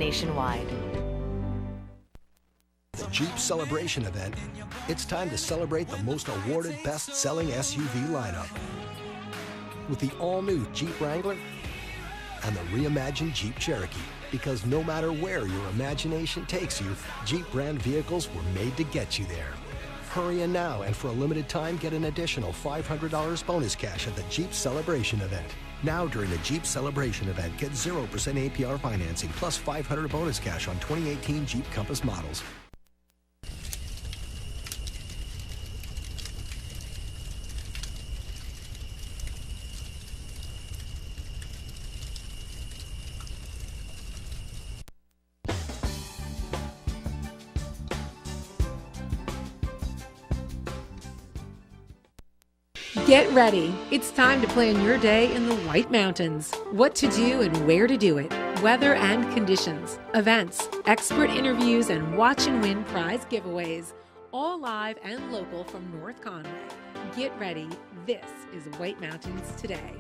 nationwide. The Jeep Celebration event, it's time to celebrate the most awarded best-selling SUV lineup. With the all-new Jeep Wrangler and the reimagined Jeep Cherokee. Because no matter where your imagination takes you, Jeep brand vehicles were made to get you there. Hurry in now and for a limited time get an additional $500 bonus cash at the Jeep Celebration event. Now during the Jeep Celebration event, get 0% APR financing plus $500 bonus cash on 2018 Jeep Compass models. Get ready. It's time to plan your day in the White Mountains. What to do and where to do it. Weather and conditions, events, expert interviews, and watch and win prize giveaways. All live and local from North Conway. Get ready. This is White Mountains Today.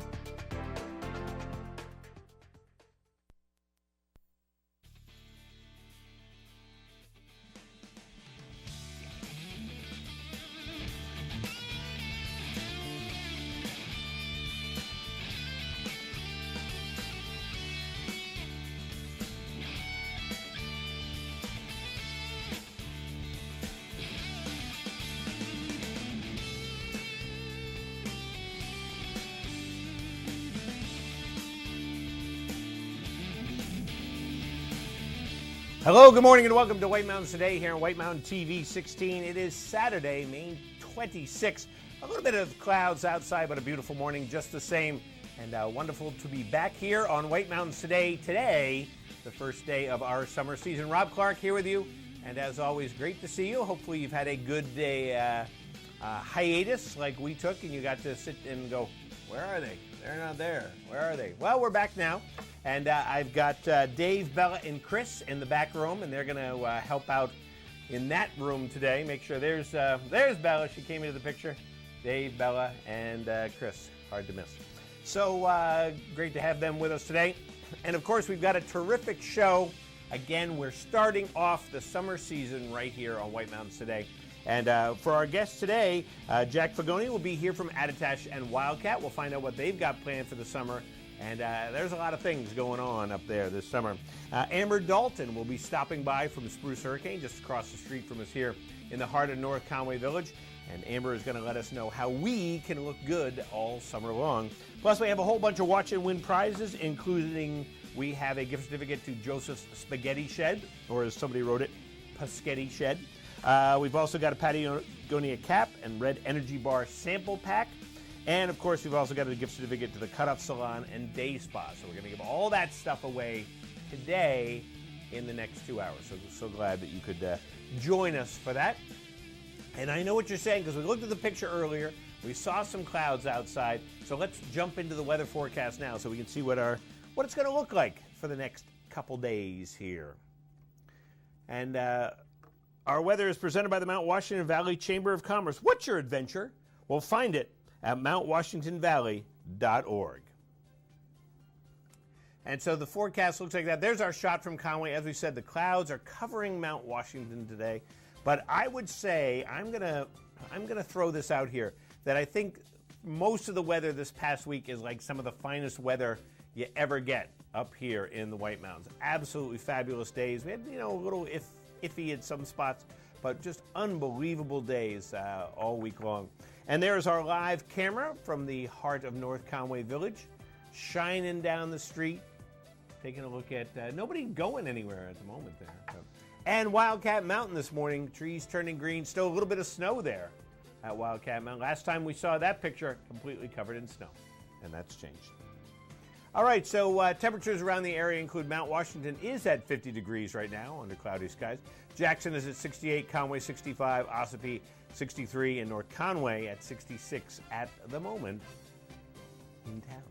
Hello, good morning, and welcome to White Mountains Today here on White Mountain TV 16. It is Saturday, May 26th. A little bit of clouds outside, but a beautiful morning just the same. And wonderful to be back here on White Mountains Today. Today, the first day of our summer season. Rob Clark here with you. And as always, great to see you. Hopefully you've had a good day hiatus like we took, and you got to sit and go, where are they? They're not there. Where are they? Well, we're back now. And I've got Dave, Bella, and Chris in the back room, and they're going to help out in that room today. Make sure there's Bella. She came into the picture. Dave, Bella, and Chris. Hard to miss. So great to have them with us today. And, of course, we've got a terrific show. Again, we're starting off the summer season right here on White Mountains Today. And for our guests today, Jack Fagoni will be here from Attitash and Wildcat. We'll find out what they've got planned for the summer. And there's a lot of things going on up there this summer. Amber Dalton will be stopping by from Spruce Hurricane, just across the street from us here in the heart of North Conway Village. And Amber is going to let us know how we can look good all summer long. Plus, we have a whole bunch of watch and win prizes, including we have a gift certificate to Joseph's Spaghetti Shed, or as somebody wrote it, Paschetti Shed. We've also got a Patagonia cap and Red Energy Bar sample pack. And, of course, we've also got a gift certificate to the Cutoff Salon and Day Spa. So we're going to give all that stuff away today in the next 2 hours. So glad that you could join us for that. And I know what you're saying because we looked at the picture earlier. We saw some clouds outside. So let's jump into the weather forecast now so we can see what it's going to look like for the next couple days here. And our weather is presented by the Mount Washington Valley Chamber of Commerce. What's your adventure? Well, find it at mountwashingtonvalley.org. And so the forecast looks like that. There's our shot from Conway. As we said, the clouds are covering Mount Washington today. But I would say, I'm gonna throw this out here, that I think most of the weather this past week is like some of the finest weather you ever get up here in the White Mountains. Absolutely fabulous days. We had, a little iffy in some spots, but just unbelievable days all week long. And there's our live camera from the heart of North Conway Village, shining down the street, taking a look at nobody going anywhere at the moment there. And Wildcat Mountain this morning, trees turning green, still a little bit of snow there at Wildcat Mountain. Last time we saw that picture, completely covered in snow, and that's changed. All right, so temperatures around the area include Mount Washington is at 50 degrees right now under cloudy skies. Jackson is at 68, Conway 65, Ossipee 63, and North Conway at 66 at the moment in town.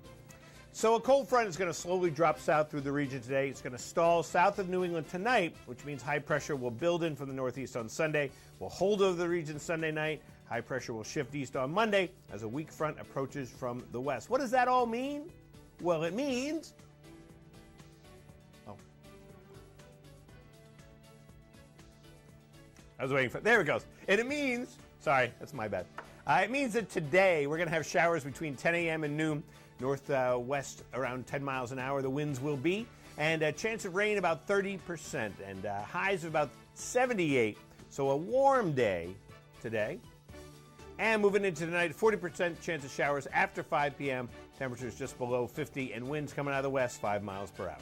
So a cold front is going to slowly drop south through the region today. It's going to stall south of New England tonight, which means high pressure will build in from the northeast on Sunday. Will hold over the region Sunday night. High pressure will shift east on Monday as a weak front approaches from the west. What does that all mean? Well, it means... I was waiting for, there it goes. And it means, sorry, that's my bad. It means that today we're going to have showers between 10 a.m. and noon, northwest around 10 miles an hour the winds will be, and a chance of rain about 30%, and highs of about 78. So a warm day today. And moving into tonight, 40% chance of showers after 5 p.m. Temperatures just below 50 and winds coming out of the west 5 miles per hour.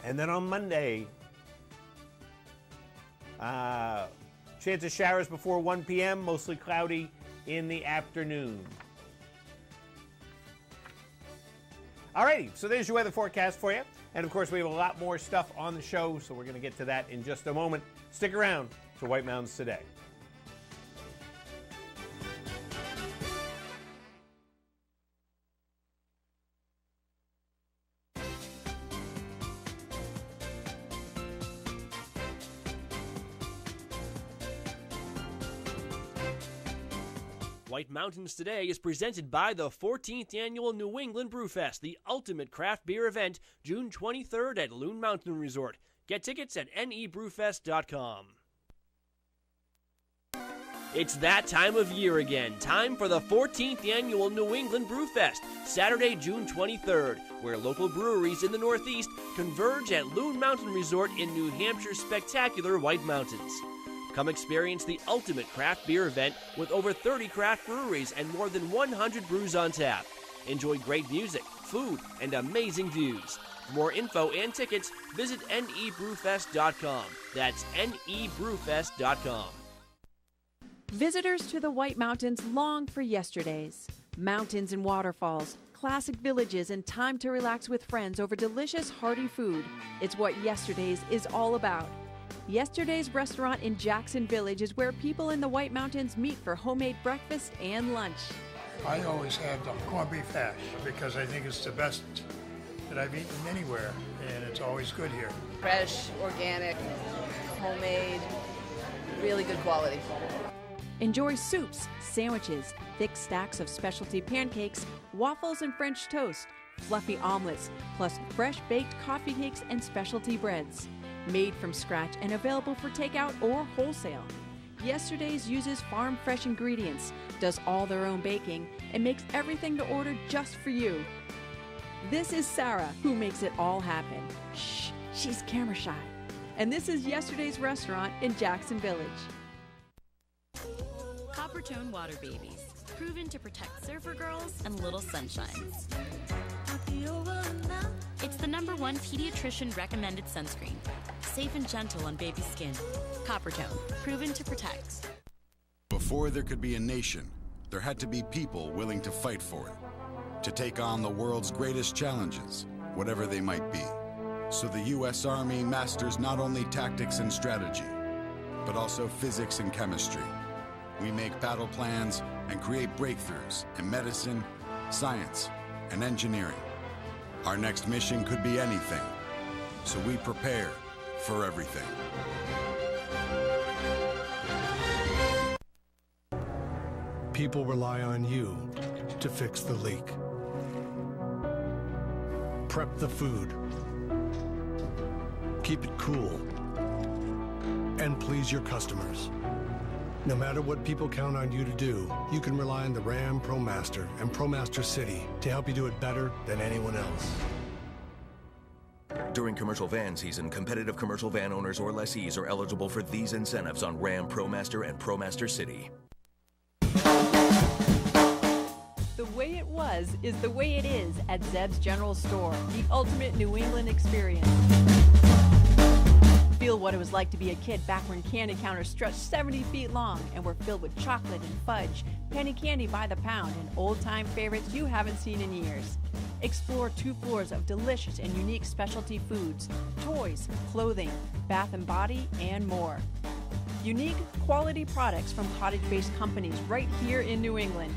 And then on Monday, chance of showers before 1 p.m., mostly cloudy in the afternoon. Alrighty, so there's your weather forecast for you. And of course, we have a lot more stuff on the show, so we're going to get to that in just a moment. Stick around for White Mountains Today. White Mountains Today is presented by the 14th Annual New England Brewfest, the ultimate craft beer event, June 23rd at Loon Mountain Resort. Get tickets at nebrewfest.com. It's that time of year again. Time for the 14th Annual New England Brewfest, Saturday, June 23rd, where local breweries in the Northeast converge at Loon Mountain Resort in New Hampshire's spectacular White Mountains. Come experience the ultimate craft beer event with over 30 craft breweries and more than 100 brews on tap. Enjoy great music, food, and amazing views. For more info and tickets, visit nebrewfest.com. That's nebrewfest.com. Visitors to the White Mountains long for yesterdays. Mountains and waterfalls, classic villages, and time to relax with friends over delicious, hearty food. It's what Yesterdays is all about. Yesterday's restaurant in Jackson Village is where people in the White Mountains meet for homemade breakfast and lunch. I always have the corned beef hash because I think it's the best that I've eaten anywhere, and it's always good here. Fresh, organic, homemade, really good quality. Enjoy soups, sandwiches, thick stacks of specialty pancakes, waffles and French toast, fluffy omelets, plus fresh baked coffee cakes and specialty breads. Made from scratch and available for takeout or wholesale. Yesterday's uses farm fresh ingredients, does all their own baking, and makes everything to order just for you. This is Sarah, who makes it all happen. Shh, she's camera shy. And this is Yesterday's restaurant in Jackson Village. Coppertone Water Babies, proven to protect surfer girls and little sunshines. It's the #1 pediatrician recommended sunscreen. Safe and gentle on baby skin. Coppertone, proven to protect. Before there could be a nation, there had to be people willing to fight for it, to take on the world's greatest challenges, whatever they might be. So the U.S. Army masters not only tactics and strategy, but also physics and chemistry. We make battle plans and create breakthroughs in medicine, science, and engineering. Our next mission could be anything, so we prepare for everything. People rely on you to fix the leak. Prep the food. Keep it cool. And please your customers. No matter what people count on you to do, you can rely on the Ram ProMaster and ProMaster City to help you do it better than anyone else. During commercial van season, competitive commercial van owners or lessees are eligible for these incentives on Ram ProMaster and ProMaster City. The way it was is the way it is at Zeb's General Store, the ultimate New England experience. Feel what it was like to be a kid back when candy counters stretched 70 feet long and were filled with chocolate and fudge, penny candy by the pound, and old-time favorites you haven't seen in years. Explore 2 floors of delicious and unique specialty foods, toys, clothing, bath and body, and more. Unique, quality products from cottage-based companies right here in New England.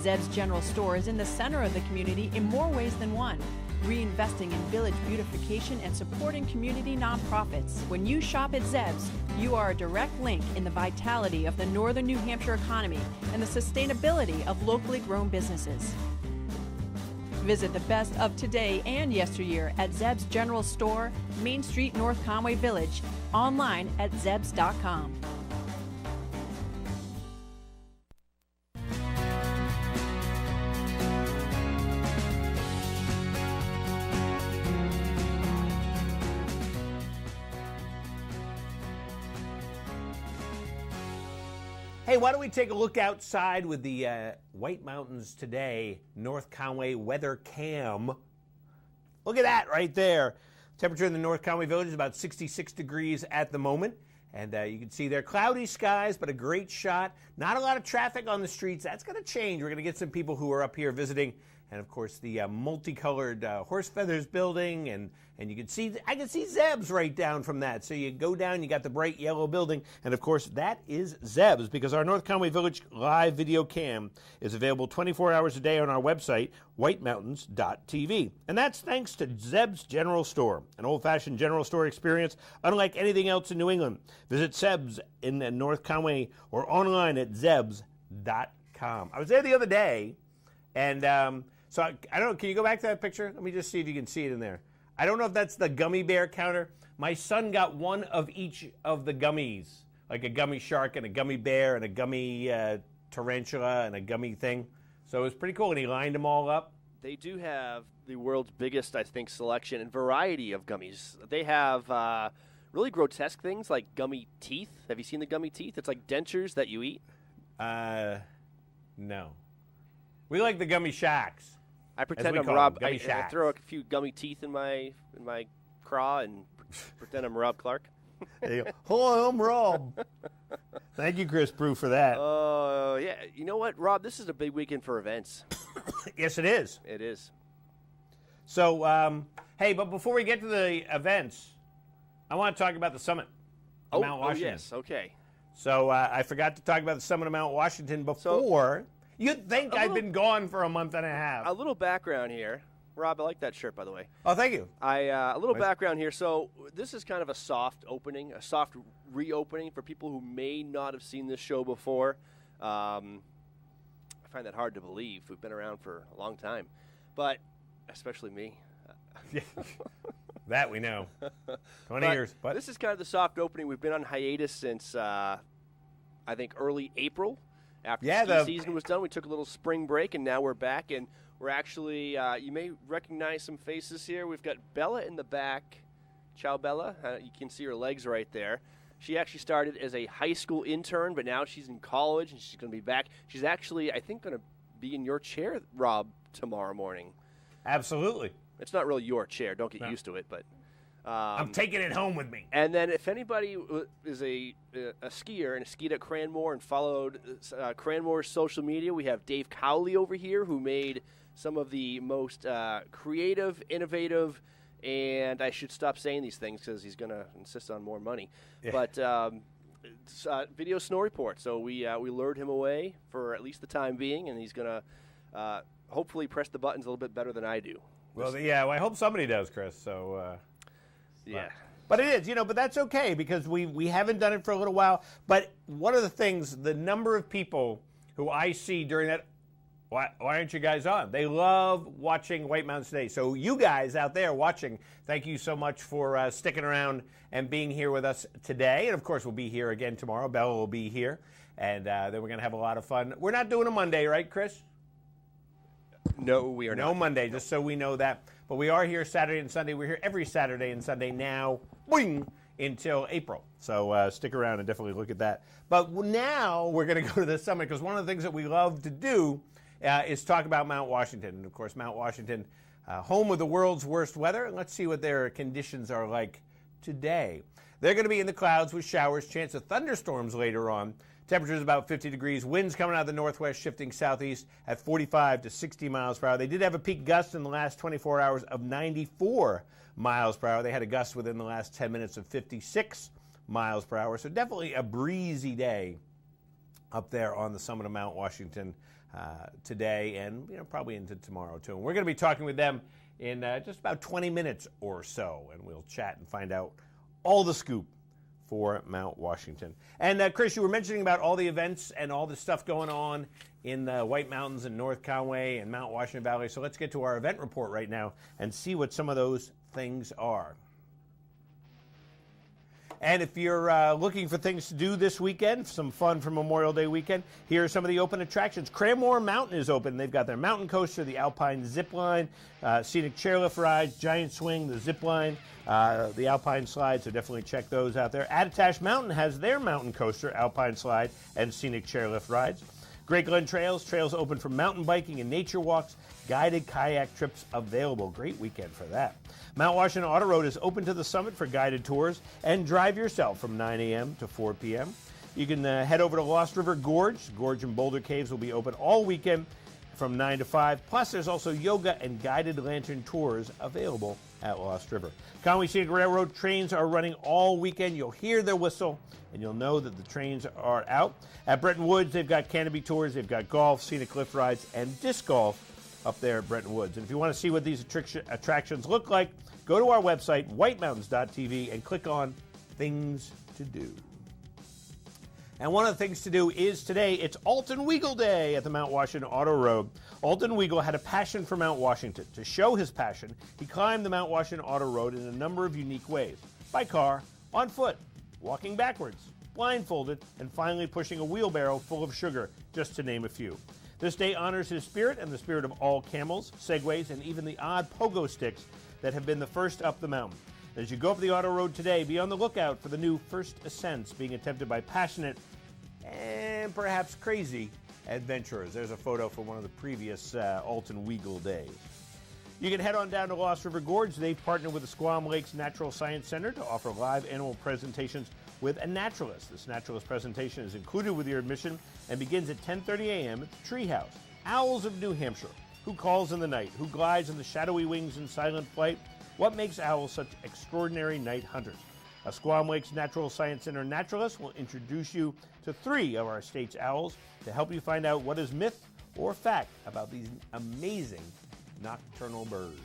Zeb's General Store is in the center of the community in more ways than one, reinvesting in village beautification and supporting community nonprofits. When you shop at Zeb's, you are a direct link in the vitality of the northern New Hampshire economy and the sustainability of locally grown businesses. Visit the best of today and yesteryear at Zeb's General Store, Main Street, North Conway Village. Online at zebs.com. Hey, why don't we take a look outside with the White Mountains Today North Conway weather cam. Look at that right there. Temperature in the North Conway Village is about 66 degrees at the moment. And you can see there cloudy skies, but a great shot. Not a lot of traffic on the streets. That's going to change. We're going to get some people who are up here visiting. And, of course, the multicolored horse feathers building. And you can see, I can see Zeb's right down from that. So you go down, you got the bright yellow building. And, of course, that is Zeb's, because our North Conway Village live video cam is available 24 hours a day on our website, whitemountains.tv. And that's thanks to Zeb's General Store, an old-fashioned general store experience unlike anything else in New England. Visit Zeb's in North Conway or online at zebs.com. I was there the other day, and so I don't know, can you go back to that picture? Let me just see if you can see it in there. I don't know if that's the gummy bear counter. My son got one of each of the gummies, like a gummy shark and a gummy bear and a gummy tarantula and a gummy thing. So it was pretty cool, and he lined them all up. They do have the world's biggest, I think, selection and variety of gummies. They have really grotesque things like gummy teeth. Have you seen the gummy teeth? It's like dentures that you eat. No. We like the gummy shacks. I pretend I'm Rob. I shacks. throw a few gummy teeth in my craw and pretend I'm Rob Clark. There you go. Hello, I'm Rob. Thank you, Chris Brew, for that. Oh, yeah. You know what, Rob? This is a big weekend for events. Yes, it is. It is. So, hey, but before we get to the events, I want to talk about the summit of Mount Washington. Oh, yes. Okay. So I forgot to talk about the summit of Mount Washington before. You'd think I'd been gone for a month and a half. A little background here. Rob, I like that shirt, by the way. Oh, thank you. A little background here. So this is kind of a soft opening, a soft reopening for people who may not have seen this show before. I find that hard to believe. We've been around for a long time, but especially me. That we know. 20 years. But this is kind of the soft opening. We've been on hiatus since, I think, early April. After the ski season was done, we took a little spring break, and now we're back. And we're actually, you may recognize some faces here. We've got Bella in the back. Ciao, Bella. You can see her legs right there. She actually started as a high school intern, but now she's in college, and she's going to be back. She's actually, I think, going to be in your chair, Rob, tomorrow morning. Absolutely. It's not really your chair. Don't get used to it, but I'm taking it home with me. And then if anybody is a skier and skied at Craymore and followed Cramore's social media, we have Dave Cowley over here, who made some of the most creative, innovative, and I should stop saying these things because he's going to insist on more money. Yeah. But video snow report. So we lured him away for at least the time being, and he's going to hopefully press the buttons a little bit better than I do. Well, yeah, well, I hope somebody does, Chris. So. Yeah. But it is, but that's okay because we haven't done it for a little while. But one of the things, the number of people who I see during that, why aren't you guys on? They love watching White Mountains Today. So you guys out there watching, thank you so much for sticking around and being here with us today. And, of course, we'll be here again tomorrow. Bella will be here. And then we're going to have a lot of fun. We're not doing a Monday, right, Chris? No, we are not. No Monday, just so we know that. But we are here Saturday and Sunday. We're here every Saturday and Sunday now, boing, until April. So stick around and definitely look at that. But now we're going to go to the summit because one of the things that we love to do is talk about Mount Washington. And, of course, Mount Washington, home of the world's worst weather. And let's see what their conditions are like today. They're going to be in the clouds with showers, chance of thunderstorms later on. Temperature is about 50 degrees. Winds coming out of the northwest, shifting southeast at 45 to 60 miles per hour. They did have a peak gust in the last 24 hours of 94 miles per hour. They had a gust within the last 10 minutes of 56 miles per hour. So definitely a breezy day up there on the summit of Mount Washington today and probably into tomorrow too. And we're going to be talking with them in just about 20 minutes or so, and we'll chat and find out all the scoop for Mount Washington. And Chris, you were mentioning about all the events and all the stuff going on in the White Mountains and North Conway and Mount Washington Valley. So let's get to our event report right now and see what some of those things are. And if you're looking for things to do this weekend, some fun for Memorial Day weekend, here are some of the open attractions. Craymore Mountain is open. They've got their mountain coaster, the Alpine zip line, scenic chairlift rides, giant swing, the zip line, the Alpine slide, so definitely check those out there. Attitash Mountain has their mountain coaster, Alpine slide, and scenic chairlift rides. Great Glen trails open for mountain biking and nature walks, guided kayak trips available. Great weekend for that. Mount Washington Auto Road is open to the summit for guided tours and drive yourself from 9 a.m. to 4 p.m. You can head over to Lost River Gorge. Gorge and Boulder Caves will be open all weekend from 9 to 5. Plus, there's also yoga and guided lantern tours available at Lost River. Conway Scenic Railroad trains are running all weekend. You'll hear their whistle, and you'll know that the trains are out. At Bretton Woods, they've got canopy tours, they've got golf, scenic lift rides, and disc golf up there at Bretton Woods. And if you want to see what these attractions look like, go to our website, whitemountains.tv, and click on Things to Do. And one of the things to do is today, it's Alton Wiegel Day at the Mount Washington Auto Road. Alton Wiegel had a passion for Mount Washington. To show his passion, he climbed the Mount Washington Auto Road in a number of unique ways. By car, on foot, walking backwards, blindfolded, and finally pushing a wheelbarrow full of sugar, just to name a few. This day honors his spirit and the spirit of all camels, segways, and even the odd pogo sticks that have been the first up the mountain. As you go up the auto road today, be on the lookout for the new first ascents being attempted by passionate and perhaps crazy adventurers. There's a photo from one of the previous Alton Wiegel days. You can head on down to Lost River Gorge. They've partnered with the Squam Lakes Natural Science Center to offer live animal presentations with a naturalist. This naturalist presentation is included with your admission and begins at 10:30 a.m. at the Treehouse. Owls of New Hampshire. Who calls in the night? Who glides on the shadowy wings in silent flight? What makes owls such extraordinary night hunters? A Squam Lakes Natural Science Center naturalist will introduce you to 3 of our state's owls to help you find out what is myth or fact about these amazing nocturnal birds.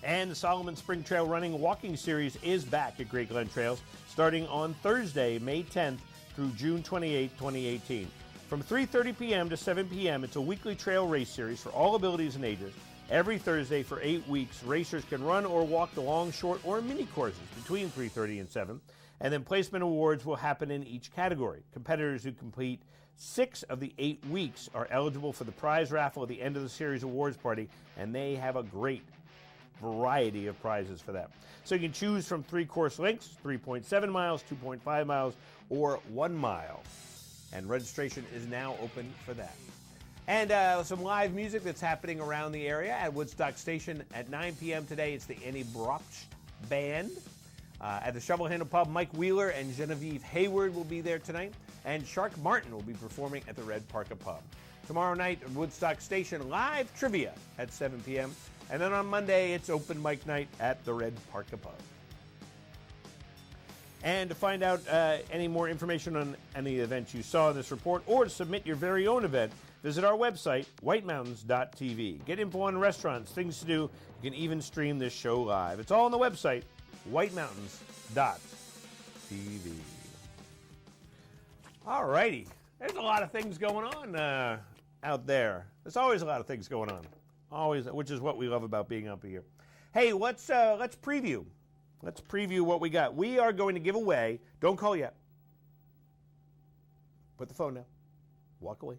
And the Solomon Spring Trail Running Walking Series is back at Great Glen Trails, starting on Thursday, May 10th through June 28, 2018. From 3:30 p.m. to 7 p.m., it's a weekly trail race series for all abilities and ages. Every Thursday for 8 weeks, racers can run or walk the long, short, or mini courses between 3:30 and 7, and then placement awards will happen in each category. Competitors who complete 6 of the 8 weeks are eligible for the prize raffle at the end of the series awards party, and they have a great variety of prizes for that. So you can choose from 3 course lengths, 3.7 miles, 2.5 miles, or 1 mile. And registration is now open for that. And some live music that's happening around the area at Woodstock Station at 9 p.m. today. It's the Annie Brocht Band. At the Shovel Handle Pub, Mike Wheeler and Genevieve Hayward will be there tonight. And Shark Martin will be performing at the Red Parka Pub. Tomorrow night at Woodstock Station, live trivia at 7 p.m. And then on Monday, it's open mic night at the Red Parka Pub. And to find out any more information on any events you saw in this report or to submit your very own event, visit our website, whitemountains.tv. Get info on restaurants, things to do. You can even stream this show live. It's all on the website, whitemountains.tv. All righty. There's a lot of things going on out there. There's always a lot of things going on. Always, which is what we love about being up here. Hey, let's preview. Let's preview what we got. We are going to give away, don't call yet. Put the phone down. Walk away.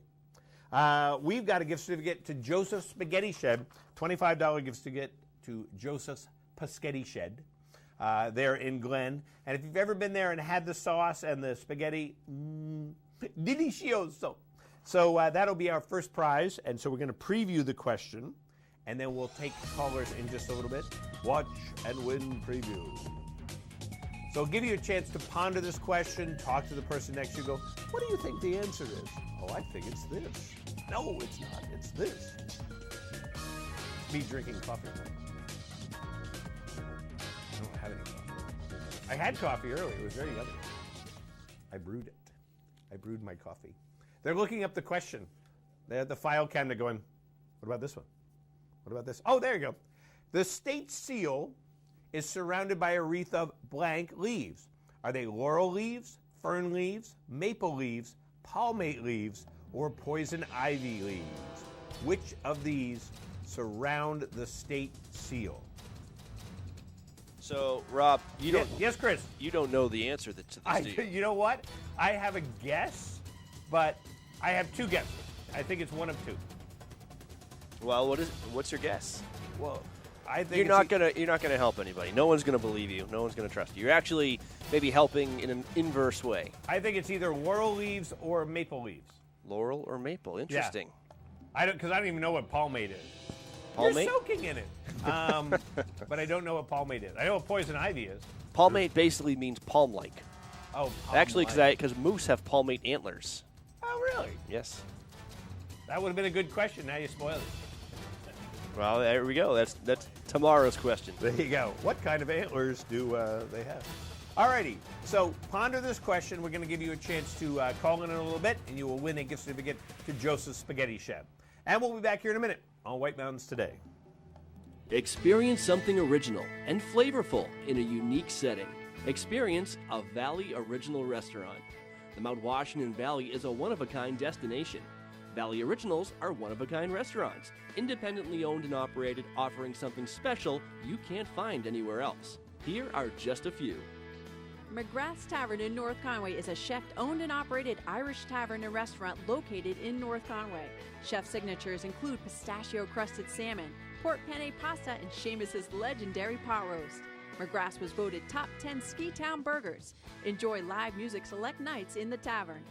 We've got a gift certificate to Joseph's Spaghetti Shed, $25 gift certificate to Joseph's Paschetti Shed there in Glen. And if you've ever been there and had the sauce and the spaghetti, delicioso. So that'll be our first prize. And so we're going to preview the question, and then we'll take callers in just a little bit. Watch and win preview. So I'll give you a chance to ponder this question, talk to the person next to you, go, what do you think the answer is? Oh, I think it's this. No, it's not. It's this. Me drinking coffee. I don't have any coffee. I had coffee earlier. It was very yummy. I brewed it. I brewed my coffee. They're looking up the question. They're at the file cabinet going, what about this one? What about this? Oh, there you go. The state seal is surrounded by a wreath of blank leaves. Are they laurel leaves, fern leaves, maple leaves, palmate leaves, or poison ivy leaves? Which of these surround the state seal? So, Rob, yes, Chris. You don't know the answer to this, do you? You know what? I have a guess, but I have two guesses. I think it's one of two. Well, what's your guess? Well, I think you're not gonna help anybody. No one's gonna believe you. No one's gonna trust you. You're actually maybe helping in an inverse way. I think it's either laurel leaves or maple leaves. Laurel or maple? Interesting. Yeah. Because I don't even know what palmate is. Palmate? You're soaking in it. But I don't know what palmate is. I know what poison ivy is. Palmate basically means palm-like. Oh, palm-like. Actually, because moose have palmate antlers. Oh, really? Yes. That would have been a good question. Now you spoiled it. Well, there we go. That's tomorrow's question. There you go. What kind of antlers do they have? Alrighty. So ponder this question. We're going to give you a chance to call in a little bit, and you will win a gift certificate to Joseph's Spaghetti Shed. And we'll be back here in a minute on White Mountains Today. Experience something original and flavorful in a unique setting. Experience a Valley Original restaurant. The Mount Washington Valley is a one-of-a-kind destination. Valley Originals are one-of-a-kind restaurants, independently owned and operated, offering something special you can't find anywhere else. Here are just a few. Mcgrath Tavern in North Conway is a chef-owned and operated Irish tavern and restaurant located in North Conway. Chef signatures include pistachio-crusted salmon, pork penne pasta, and Seamus's legendary pot roast. Mcgrath was voted top 10 ski town burgers. Enjoy live music select nights in the tavern.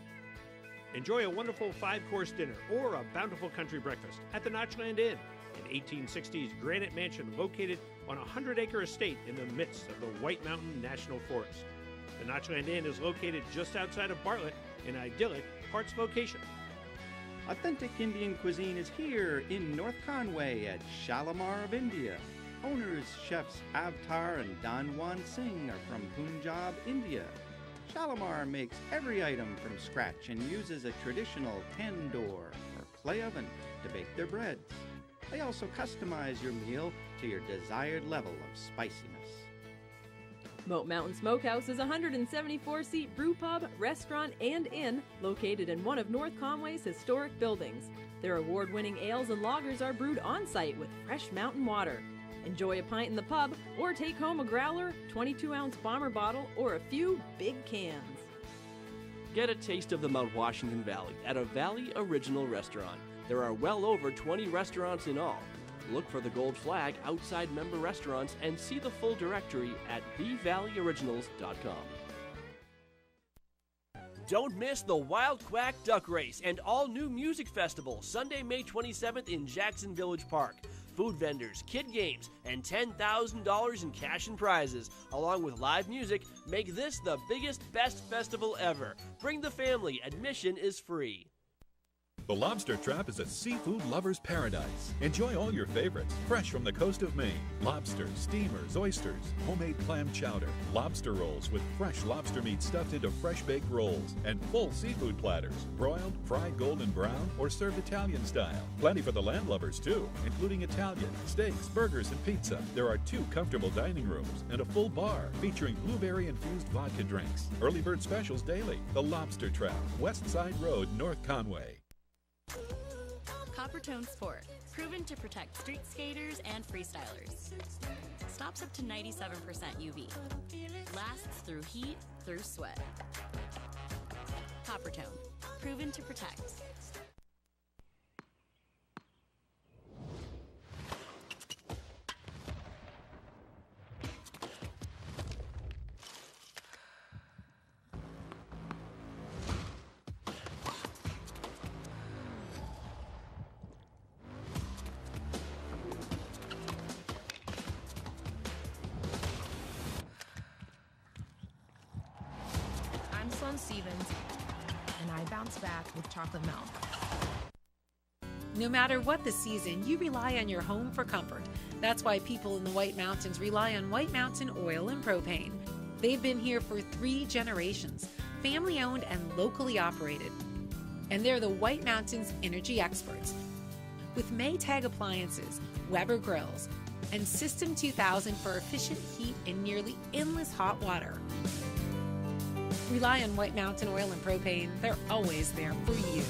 Enjoy a wonderful 5-course dinner or a bountiful country breakfast at the Notchland Inn, an 1860s granite mansion located on a 100-acre estate in the midst of the White Mountain National Forest. The Notchland Inn is located just outside of Bartlett, an idyllic Harts location. Authentic Indian cuisine is here in North Conway at Shalimar of India. Owners, chefs Avtar and Danwan Singh are from Punjab, India. Shalimar makes every item from scratch and uses a traditional tandoor or clay oven to bake their breads. They also customize your meal to your desired level of spiciness. Moat Mountain Smokehouse is a 174-seat brew pub, restaurant, and inn located in one of North Conway's historic buildings. Their award-winning ales and lagers are brewed on-site with fresh mountain water. Enjoy a pint in the pub or take home a growler, 22-ounce bomber bottle, or a few big cans. Get a taste of the Mount Washington Valley at a Valley Original restaurant. There are well over 20 restaurants in all. Look for the gold flag outside member restaurants and see the full directory at thevalleyoriginals.com. Don't miss the Wild Quack Duck Race and all-new music festival, Sunday, May 27th in Jackson Village Park. Food vendors, kid games, and $10,000 in cash and prizes, along with live music, make this the biggest, best festival ever. Bring the family. Admission is free. The Lobster Trap is a seafood lover's paradise. Enjoy all your favorites, fresh from the coast of Maine. Lobsters, steamers, oysters, homemade clam chowder, lobster rolls with fresh lobster meat stuffed into fresh-baked rolls, and full seafood platters, broiled, fried golden brown, or served Italian style. Plenty for the land lovers, too, including Italian, steaks, burgers, and pizza. There are 2 comfortable dining rooms and a full bar featuring blueberry-infused vodka drinks. Early bird specials daily. The Lobster Trap, West Side Road, North Conway. Coppertone Sport, proven to protect street skaters and freestylers. Stops up to 97% UV. Lasts through heat, through sweat. Coppertone, proven to protect. Stevens, and I bounce back with chocolate milk. No matter what the season, you rely on your home for comfort. That's why people in the White Mountains rely on White Mountain Oil and Propane. They've been here for 3 generations, family-owned and locally operated. And they're the White Mountains energy experts. With Maytag appliances, Weber grills, and System 2000 for efficient heat and nearly endless hot water. Rely on White Mountain Oil and Propane. They're always there for you.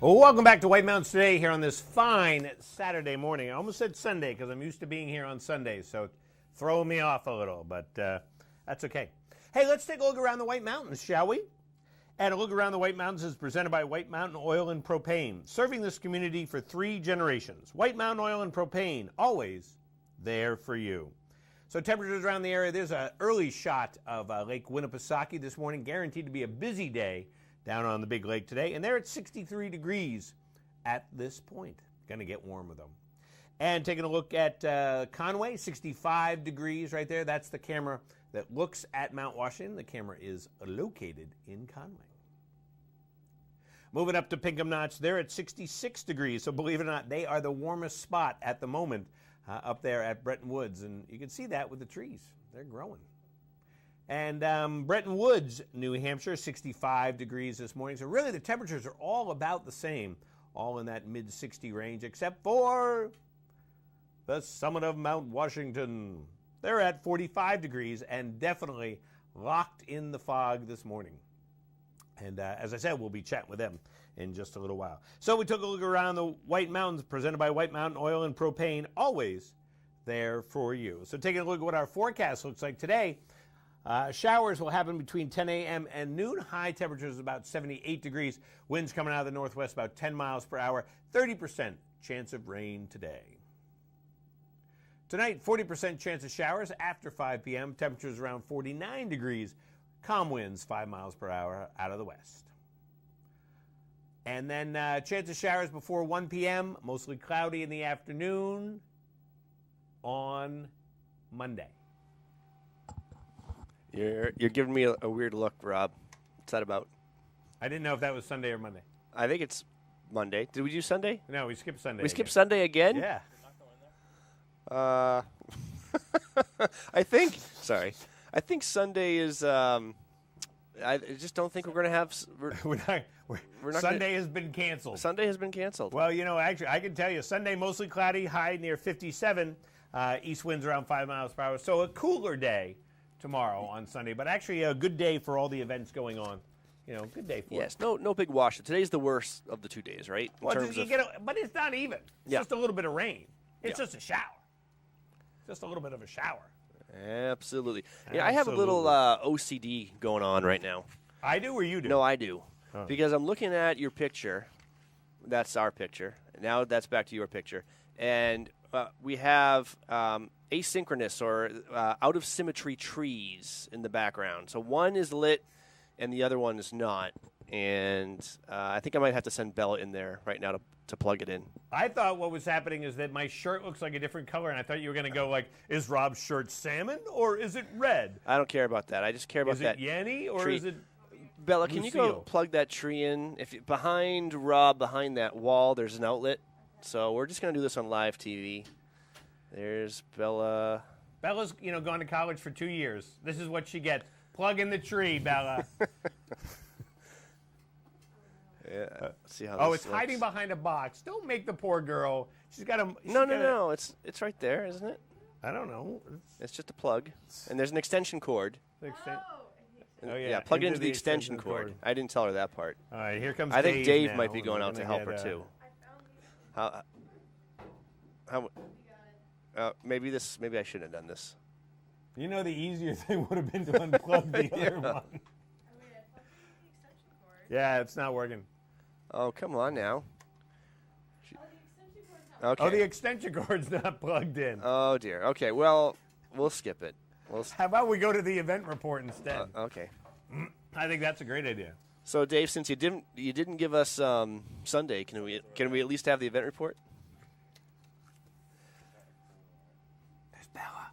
Well, welcome back to White Mountains Today here on this fine Saturday morning. I almost said Sunday because I'm used to being here on Sundays, so it's throwing me off a little, but that's okay. Hey, let's take a look around the White Mountains, shall we? And a look around the White Mountains is presented by White Mountain Oil and Propane, serving this community for 3 generations. White Mountain Oil and Propane, always there for you. So temperatures around the area, there's an early shot of Lake Winnipesaukee this morning, guaranteed to be a busy day down on the big lake today, and they're at 63 degrees at this point. Going to get warmer, though. And taking a look at Conway, 65 degrees right there. That's the camera that looks at Mount Washington. The camera is located in Conway. Moving up to Pinkham Notch, they're at 66 degrees, so believe it or not, they are the warmest spot at the moment up there at Bretton Woods, and you can see that with the trees. They're growing. And Bretton Woods, New Hampshire, 65 degrees this morning. So really the temperatures are all about the same, all in that mid-60 range, except for the summit of Mount Washington. They're at 45 degrees and definitely locked in the fog this morning. And as I said, we'll be chatting with them in just a little while. So we took a look around the White Mountains, presented by White Mountain Oil and Propane, always there for you. So taking a look at what our forecast looks like today, showers will happen between 10 a.m. and noon. High temperatures about 78 degrees. Winds coming out of the northwest about 10 miles per hour. 30% chance of rain today. Tonight, 40% chance of showers after 5 p.m. Temperatures around 49 degrees. Calm winds 5 miles per hour out of the west. And then chance of showers before 1 p.m. Mostly cloudy in the afternoon on Monday. You're giving me a weird look, Rob. What's that about? I didn't know if that was Sunday or Monday. I think it's Monday. Did we do Sunday? No, we skipped Sunday. We skipped Sunday again? Yeah. I think Sunday is. I just don't think we're going to have. Sunday has been canceled. Sunday has been canceled. Well, actually, I can tell you, Sunday mostly cloudy, high near 57. East winds around 5 miles per hour. So a cooler day tomorrow on Sunday, but actually a good day for all the events going on. Good day for it. Yes, no big wash. Today's the worst of the 2 days, right? But it's not even. It's just a little bit of rain. It's just a shower. Just a little bit of a shower. Absolutely. Yeah, I have a little OCD going on right now. I do or you do? No, I do. Oh. Because I'm looking at your picture. That's our picture. Now that's back to your picture. And we have asynchronous or out of symmetry trees in the background. So one is lit and the other one is not. And I think I might have to send Bella in there right now to plug it in. I thought what was happening is that my shirt looks like a different color, and I thought you were going to go like, is Rob's shirt salmon or is it red? I don't care about that. I just care about that. Is it Yanny or tree. is it Bella, can you go plug that tree in? Behind Rob, behind that wall, there's an outlet. So we're just going to do this on live TV. There's Bella. Bella's, gone to college for 2 years. This is what she gets. Plug in the tree, Bella. Yeah, see how it's looks. hiding behind a box. Don't make the poor girl. She's got a. No. It's right there, isn't it? I don't know. It's just a plug, and there's an extension cord. Yeah, plug it into the extension cord. I didn't tell her that part. All right, here comes. I think Dave now. might be going out to help her too. How? Maybe I shouldn't have done this. The easier thing would have been to unplug the other one. Yeah, it's not working. Oh, come on now. Okay. Oh, the extension cord's not plugged in. Oh, dear. Okay, well, we'll skip it. How about we go to the event report instead? Okay. I think that's a great idea. So, Dave, since you didn't give us Sunday, can we at least have the event report? There's Bella.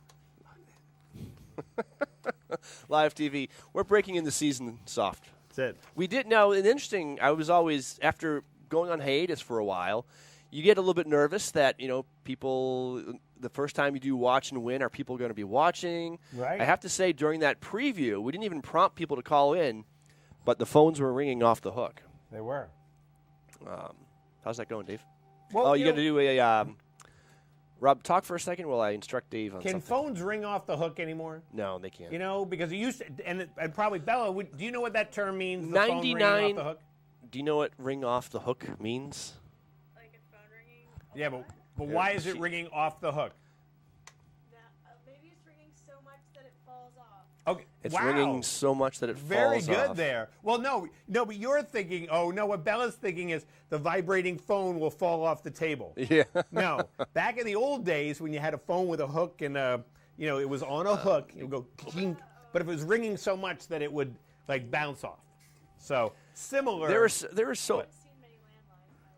Live TV. We're breaking in the season soft. That's it. We did. Now, an interesting, I was always, after going on hiatus for a while, you get a little bit nervous that, people the first time you do watch and win, are people going to be watching? Right. I have to say, during that preview, we didn't even prompt people to call in, but the phones were ringing off the hook. They were. How's that going, Dave? Well, you got to do a Rob, talk for a second while I instruct Dave on Can something. phones ring off the hook anymore? No, they can't. You know, because it used to, and probably Bella, do you know what that term means? The phone ringing off the hook? Do you know what ring off the hook means? Like a phone ringing? Yeah, but why is it ringing off the hook? Maybe it's ringing so much that it falls off. Okay. It's wow. ringing so much that it Very falls good off. there. Well, no, but you're thinking, oh, no, what Bella's thinking is the vibrating phone will fall off the table. Yeah. No. Back in the old days when you had a phone with a hook and, it was on a hook, it would go clink, but if it was ringing so much that it would, like, bounce off. So, similar. There are so...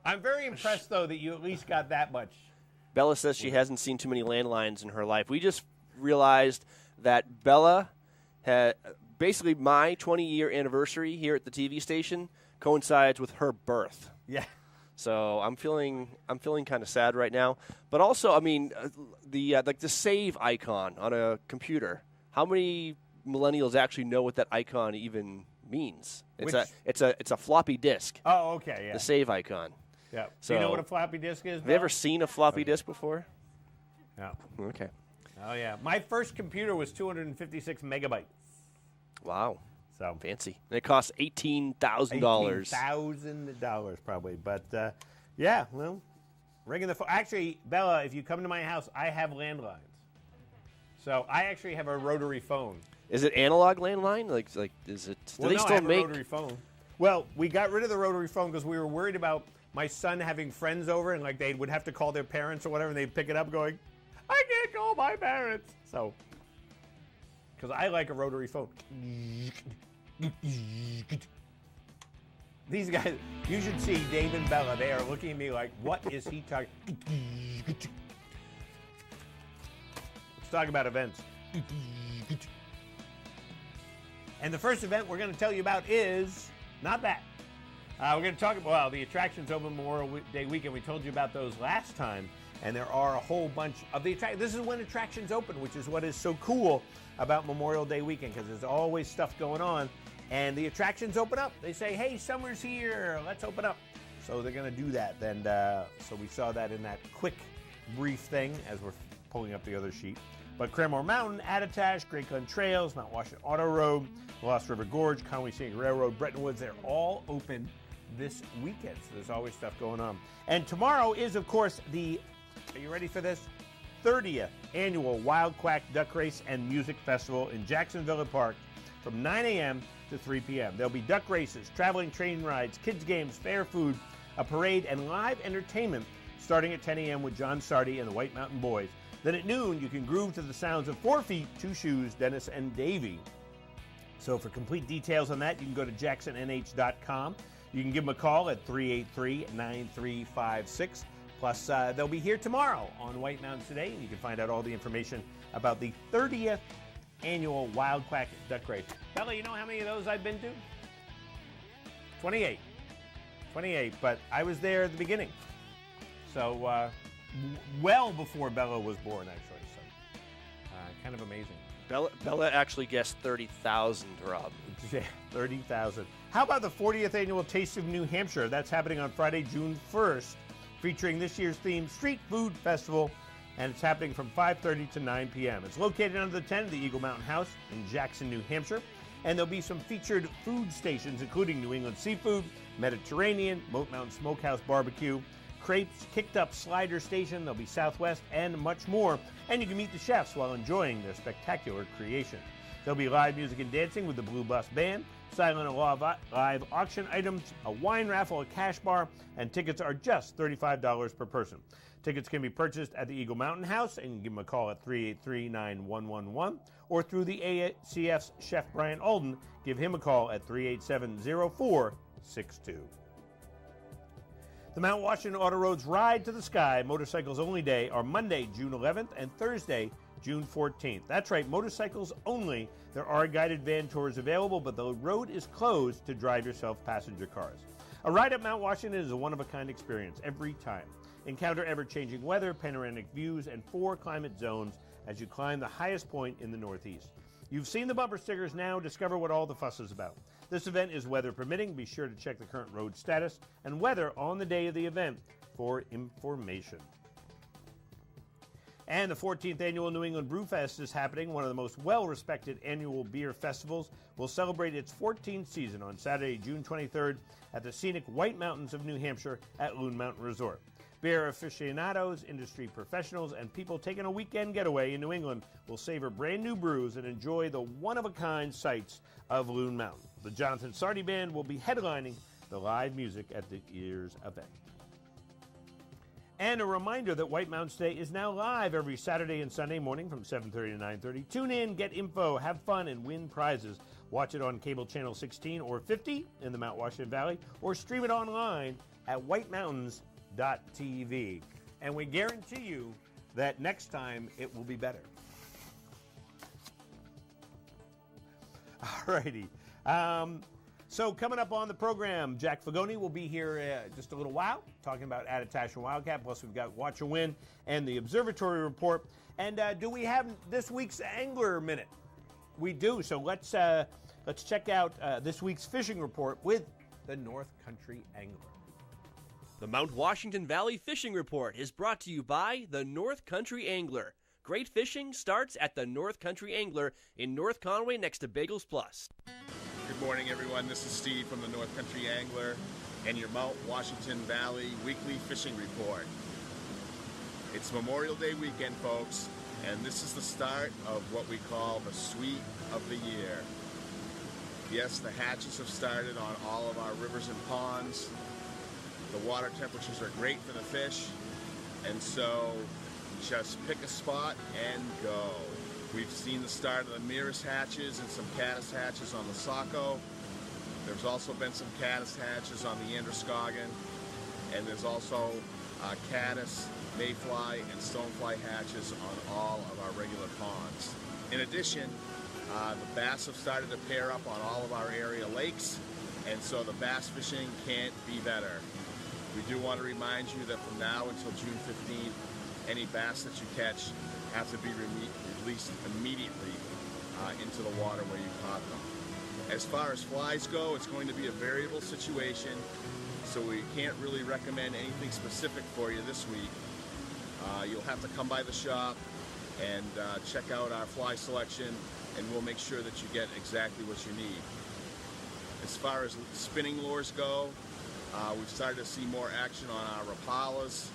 I'm very impressed, though, that you at least got that much. Bella says she hasn't seen too many landlines in her life. We just realized that Bella had basically my 20-year anniversary here at the TV station coincides with her birth. Yeah. So I'm feeling kind of sad right now. But also, I mean, the save icon on a computer. How many millennials actually know what that icon even means? It's a floppy disk. Oh, okay, yeah. The save icon. Yeah. So, do you know what a floppy disk is? Have you ever seen a floppy disk before? No. Okay. Oh, yeah. My first computer was 256 megabytes. Wow. So fancy. And it costs $18,000. $18,000 probably. But, yeah, well, ringing the phone. Actually, Bella, if you come to my house, I have landlines. So I actually have a rotary phone. Is it analog landline? Like is it? Do they still I have make a rotary phone? Well, we got rid of the rotary phone because we were worried about my son having friends over and like they would have to call their parents or whatever, and they'd pick it up going, I can't call my parents. So, because I like a rotary phone. These guys, you should see Dave and Bella. They are looking at me like, what is he talking? Let's talk about events. And the first event we're going to tell you about is not that. We're going to talk about, well, the attractions open Memorial Day weekend. We told you about those last time, and there are a whole bunch of the attractions. This is when attractions open, which is what is so cool about Memorial Day weekend, because there's always stuff going on, and the attractions open up. They say, hey, summer's here, let's open up. So they're going to do that. And so we saw that in that quick, brief thing as we're pulling up the other sheet. But Kramer Mountain, Attitash, Great Glen Trails, Mount Washington Auto Road, Lost River Gorge, Conway Scenic Railroad, Bretton Woods, they're all open this weekend. So there's always stuff going on. And tomorrow is, of course, are you ready for this? 30th annual Wild Quack Duck Race and Music Festival in Jacksonville Park from 9 a.m. to 3 p.m. There'll be duck races, traveling train rides, kids games, fair food, a parade, and live entertainment starting at 10 a.m. with John Sardi and the White Mountain Boys. Then at noon, you can groove to the sounds of 4 Feet, 2 Shoes, Dennis and Davey. So for complete details on that, you can go to jacksonnh.com. You can give them a call at 383-9356. Plus, they'll be here tomorrow on White Mountains Today, and you can find out all the information about the 30th annual Wild Quack Duck Race. Bella, you know how many of those I've been to? 28. 28, but I was there at the beginning. So, well before Bella was born, actually. So, kind of amazing. Bella actually guessed 30,000, Rob. Yeah, 30,000. How about the 40th annual Taste of New Hampshire? That's happening on Friday, June 1st, featuring this year's theme, Street Food Festival, and it's happening from 5:30 to 9 p.m. It's located under the tent of the Eagle Mountain House in Jackson, New Hampshire, and there'll be some featured food stations, including New England seafood, Mediterranean, Moat Mountain Smokehouse barbecue, crepes, kicked up slider station, there'll be Southwest, and much more. And you can meet the chefs while enjoying their spectacular creation. There'll be live music and dancing with the Blue Bus Band, silent and live auction items, a wine raffle, a cash bar, and tickets are just $35 per person. Tickets can be purchased at the Eagle Mountain House, and you can give them a call at 383-9111, or through the ACF's Chef Brian Alden. Give him a call at 387-0462. The Mount Washington Auto Roads Ride to the Sky Motorcycles Only Day are Monday, June 11th and Thursday, June 14th. That's right, motorcycles only. There are guided van tours available, but the road is closed to drive yourself passenger cars. A ride at Mount Washington is a one-of-a-kind experience every time. Encounter ever-changing weather, panoramic views, and 4 climate zones as you climb the highest point in the Northeast. You've seen the bumper stickers, now discover what all the fuss is about. This event is weather permitting. Be sure to check the current road status and weather on the day of the event for information. And the 14th annual New England Brewfest is happening. One of the most well-respected annual beer festivals will celebrate its 14th season on Saturday, June 23rd at the scenic White Mountains of New Hampshire at Loon Mountain Resort. Beer aficionados, industry professionals, and people taking a weekend getaway in New England will savor brand new brews and enjoy the one-of-a-kind sights of Loon Mountain. The Jonathan Sardi Band will be headlining the live music at the year's event. And a reminder that White Mountains Day is now live every Saturday and Sunday morning from 7:30 to 9:30. Tune in, get info, have fun, and win prizes. Watch it on cable channel 16 or 50 in the Mount Washington Valley, or stream it online at whitemountains.tv. And we guarantee you that next time it will be better. All righty. So coming up on the program, Jack Fagoni will be here just a little while, talking about Attitash and Wildcat. Plus, we've got Watch a Win and the Observatory Report. And do we have this week's Angler Minute? We do. So let's check out this week's fishing report with the North Country Angler. The Mount Washington Valley Fishing Report is brought to you by the North Country Angler. Great fishing starts at the North Country Angler in North Conway next to Bagels Plus. Good morning, everyone. This is Steve from the North Country Angler and your Mount Washington Valley Weekly Fishing Report. It's Memorial Day weekend, folks, and this is the start of what we call the Sweet of the Year. Yes, the hatches have started on all of our rivers and ponds. The water temperatures are great for the fish, and so just pick a spot and go. We've seen the start of the Mirus hatches and some caddis hatches on the Saco. There's also been some caddis hatches on the Androscoggin, and there's also caddis, mayfly, and stonefly hatches on all of our regular ponds. In addition, the bass have started to pair up on all of our area lakes, and so the bass fishing can't be better. We do want to remind you that from now until June 15th, any bass that you catch have to be released immediately into the water where you caught them. As far as flies go, it's going to be a variable situation, so we can't really recommend anything specific for you this week. You'll have to come by the shop and check out our fly selection, and we'll make sure that you get exactly what you need. As far as spinning lures go, we've started to see more action on our Rapalas,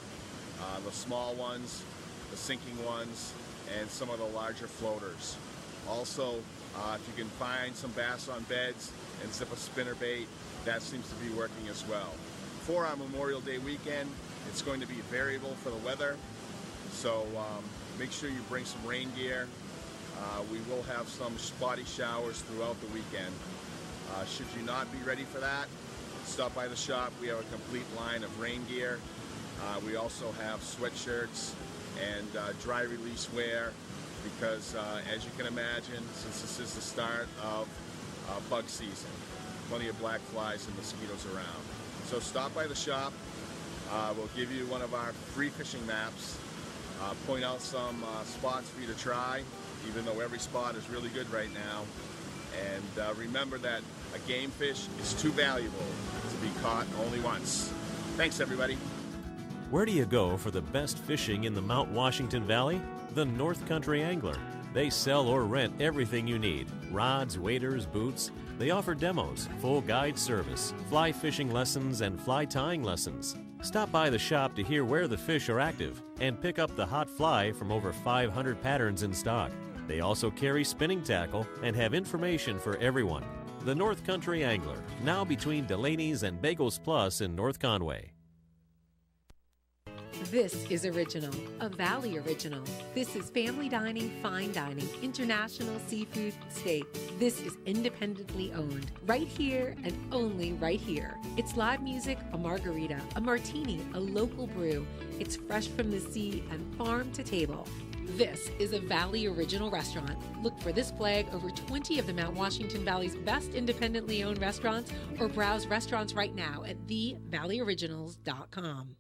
the small ones, the sinking ones, and some of the larger floaters. Also, if you can find some bass on beds and zip a spinner bait, that seems to be working as well. For our Memorial Day weekend, it's going to be variable for the weather, so make sure you bring some rain gear. We will have some spotty showers throughout the weekend. Should you not be ready for that, stop by the shop. We have a complete line of rain gear. We also have sweatshirts and dry release wear because, as you can imagine, since this is the start of bug season, plenty of black flies and mosquitoes around. So stop by the shop. We'll give you one of our free fishing maps, point out some spots for you to try, even though every spot is really good right now. And remember that a game fish is too valuable to be caught only once. Thanks, everybody. Where do you go for the best fishing in the Mount Washington Valley? The North Country Angler. They sell or rent everything you need. Rods, waders, boots. They offer demos, full guide service, fly fishing lessons, and fly tying lessons. Stop by the shop to hear where the fish are active and pick up the hot fly from over 500 patterns in stock. They also carry spinning tackle and have information for everyone. The North Country Angler, now between Delaney's and Bagels Plus in North Conway. This is Original, a Valley original. This is family dining, fine dining, international seafood steak. This is independently owned, right here and only right here. It's live music, a margarita, a martini, a local brew. It's fresh from the sea and farm to table. This is a Valley Original restaurant. Look for this flag over 20 of the Mount Washington Valley's best independently owned restaurants, or browse restaurants right now at thevalleyoriginals.com.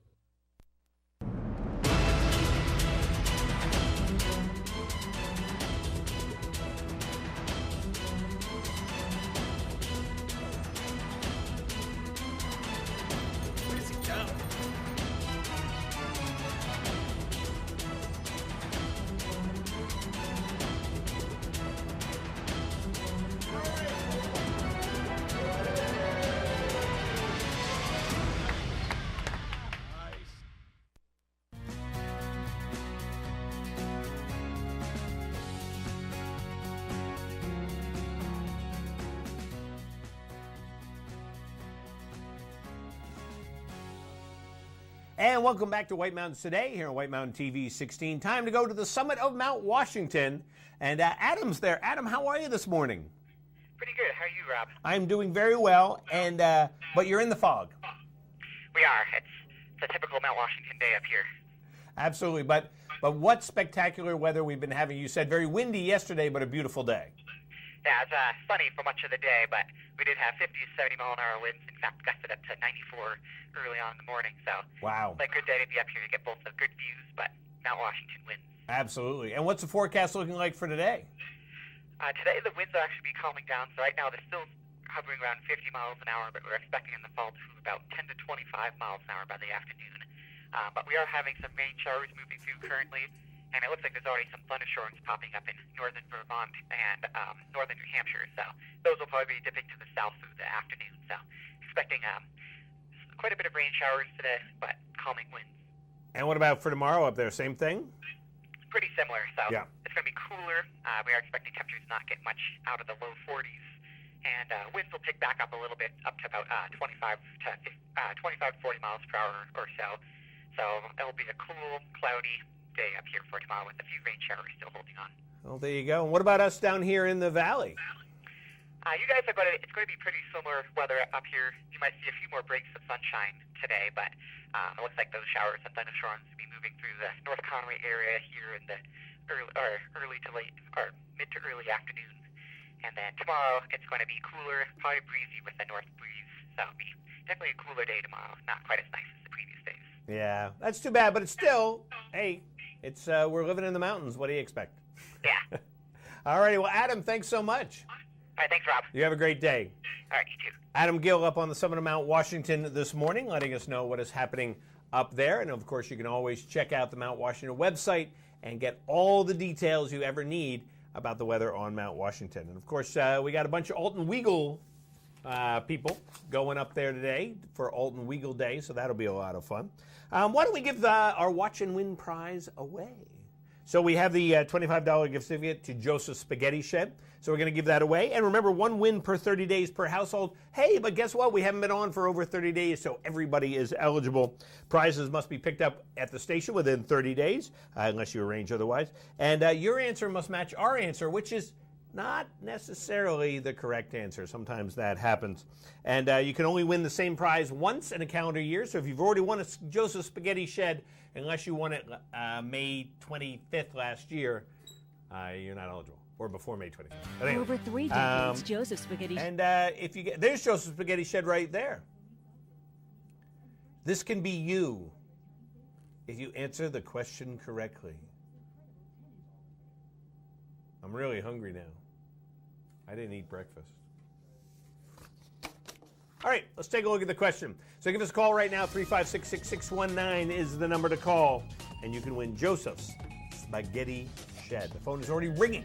And welcome back to White Mountains Today here on White Mountain TV 16. Time to go to the summit of Mount Washington. And Adam's there. Adam, how are you this morning? Pretty good. How are you, Rob? I'm doing very well, and but you're in the fog. We are. It's a typical Mount Washington day up here. Absolutely. But what spectacular weather we've been having. You said very windy yesterday, but a beautiful day. Yeah, it's sunny for much of the day, but we did have 50 to 70 mile an hour winds. In fact, gusted up to 94 early on in the morning. So wow, it's a good day to be up here. You get both the good views, but Mount Washington winds. Absolutely. And what's the forecast looking like for today? Today the winds will actually be calming down. So right now they're still hovering around 50 miles an hour, but we're expecting them to fall to about 10 to 25 miles an hour by the afternoon. But we are having some rain showers moving through currently. And it looks like there's already some thunderstorms popping up in northern Vermont and northern New Hampshire. So those will probably be dipping to the south through the afternoon. So expecting quite a bit of rain showers today, but calming winds. And what about for tomorrow up there? Same thing? Pretty similar. So yeah. It's going to be cooler. We are expecting temperatures not get much out of the low 40s. And winds will pick back up a little bit, up to about 25 to 40 miles per hour or so. So it'll be a cool, cloudy day up here for tomorrow with a few rain showers still holding on. Well, there you go. And what about us down here in the valley? You guys are it's going to be pretty similar weather up here. You might see a few more breaks of sunshine today, but it looks like those showers and thunderstorms will be moving through the North Conway area here in the early to late or mid to early afternoon. And then tomorrow it's going to be cooler, probably breezy with the north breeze. So it'll be definitely a cooler day tomorrow. Not quite as nice as the previous days. Yeah, that's too bad, but it's still, hey, it's we're living in the mountains. What do you expect? Yeah. All righty. Well, Adam, thanks so much. All right, thanks, Rob. You have a great day. All right, you too. Adam Gill up on the summit of Mount Washington this morning, letting us know what is happening up there. And, of course, you can always check out the Mount Washington website and get all the details you ever need about the weather on Mount Washington. And, of course, we got a bunch of Alton Wiegel people going up there today for Alton Wiegel Day, so that'll be a lot of fun. Why don't we give our Watch and Win prize away? So we have the $25 gift certificate to Joseph's Spaghetti Shed. So we're going to give that away. And remember, 1 win per 30 days per household. Hey, but guess what? We haven't been on for over 30 days, so everybody is eligible. Prizes must be picked up at the station within 30 days, unless you arrange otherwise. And your answer must match our answer, which is not necessarily the correct answer. Sometimes that happens. And you can only win the same prize once in a calendar year. So if you've already won a Joseph's Spaghetti Shed, unless you won it May 25th last year, you're not eligible. Or before May 25th. But anyway, Over 3 decades, Joseph's Spaghetti. And if you get, there's Joseph's Spaghetti Shed right there. This can be you if you answer the question correctly. I'm really hungry now. I didn't eat breakfast. All right, let's take a look at the question. So give us a call right now. 356-6619 is the number to call. And you can win Joseph's Spaghetti Shed. The phone is already ringing.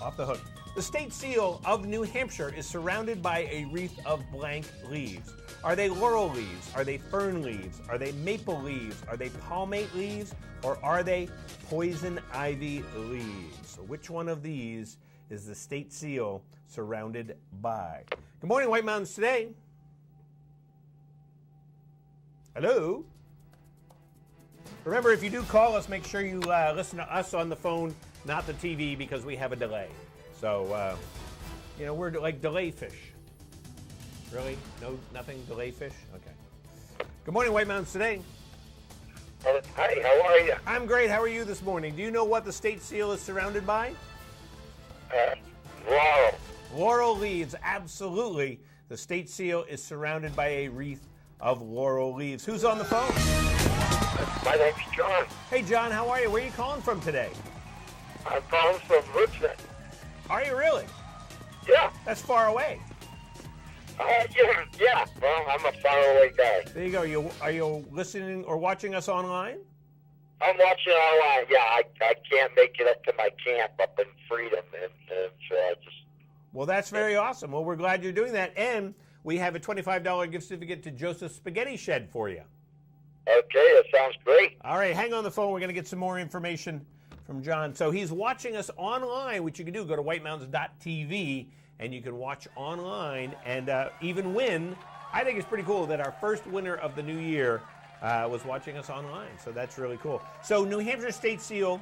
Off the hook. The state seal of New Hampshire is surrounded by a wreath of blank leaves. Are they laurel leaves? Are they fern leaves? Are they maple leaves? Are they palmate leaves? Or are they poison ivy leaves? So which one of these is the state seal surrounded by? Good morning, White Mountains Today. Hello? Remember, if you do call us, make sure you listen to us on the phone, not the TV, because we have a delay. So, we're like delay fish. Really? No, nothing delay fish? Okay. Good morning, White Mountains Today. Hi, how are you? I'm great. How are you this morning? Do you know what the state seal is surrounded by? Laurel. Laurel leaves, absolutely. The state seal is surrounded by a wreath of laurel leaves. Who's on the phone? My name's John. Hey, John, how are you? Where are you calling from today? I'm calling from Richmond. Are you really? Yeah. That's far away. Yeah. Well, I'm a faraway guy. There you go. Are you listening or watching us online? I'm watching online. Yeah, I can't make it up to my camp up in Freedom, and so I just... Well, that's very awesome. Well, we're glad you're doing that. And we have a $25 gift certificate to Joseph's Spaghetti Shed for you. Okay, that sounds great. All right, hang on the phone. We're going to get some more information from John. So he's watching us online, which you can do. Go to whitemountains.tv, and you can watch online and even win. I think it's pretty cool that our first winner of the new year was watching us online. So that's really cool. So New Hampshire State Seal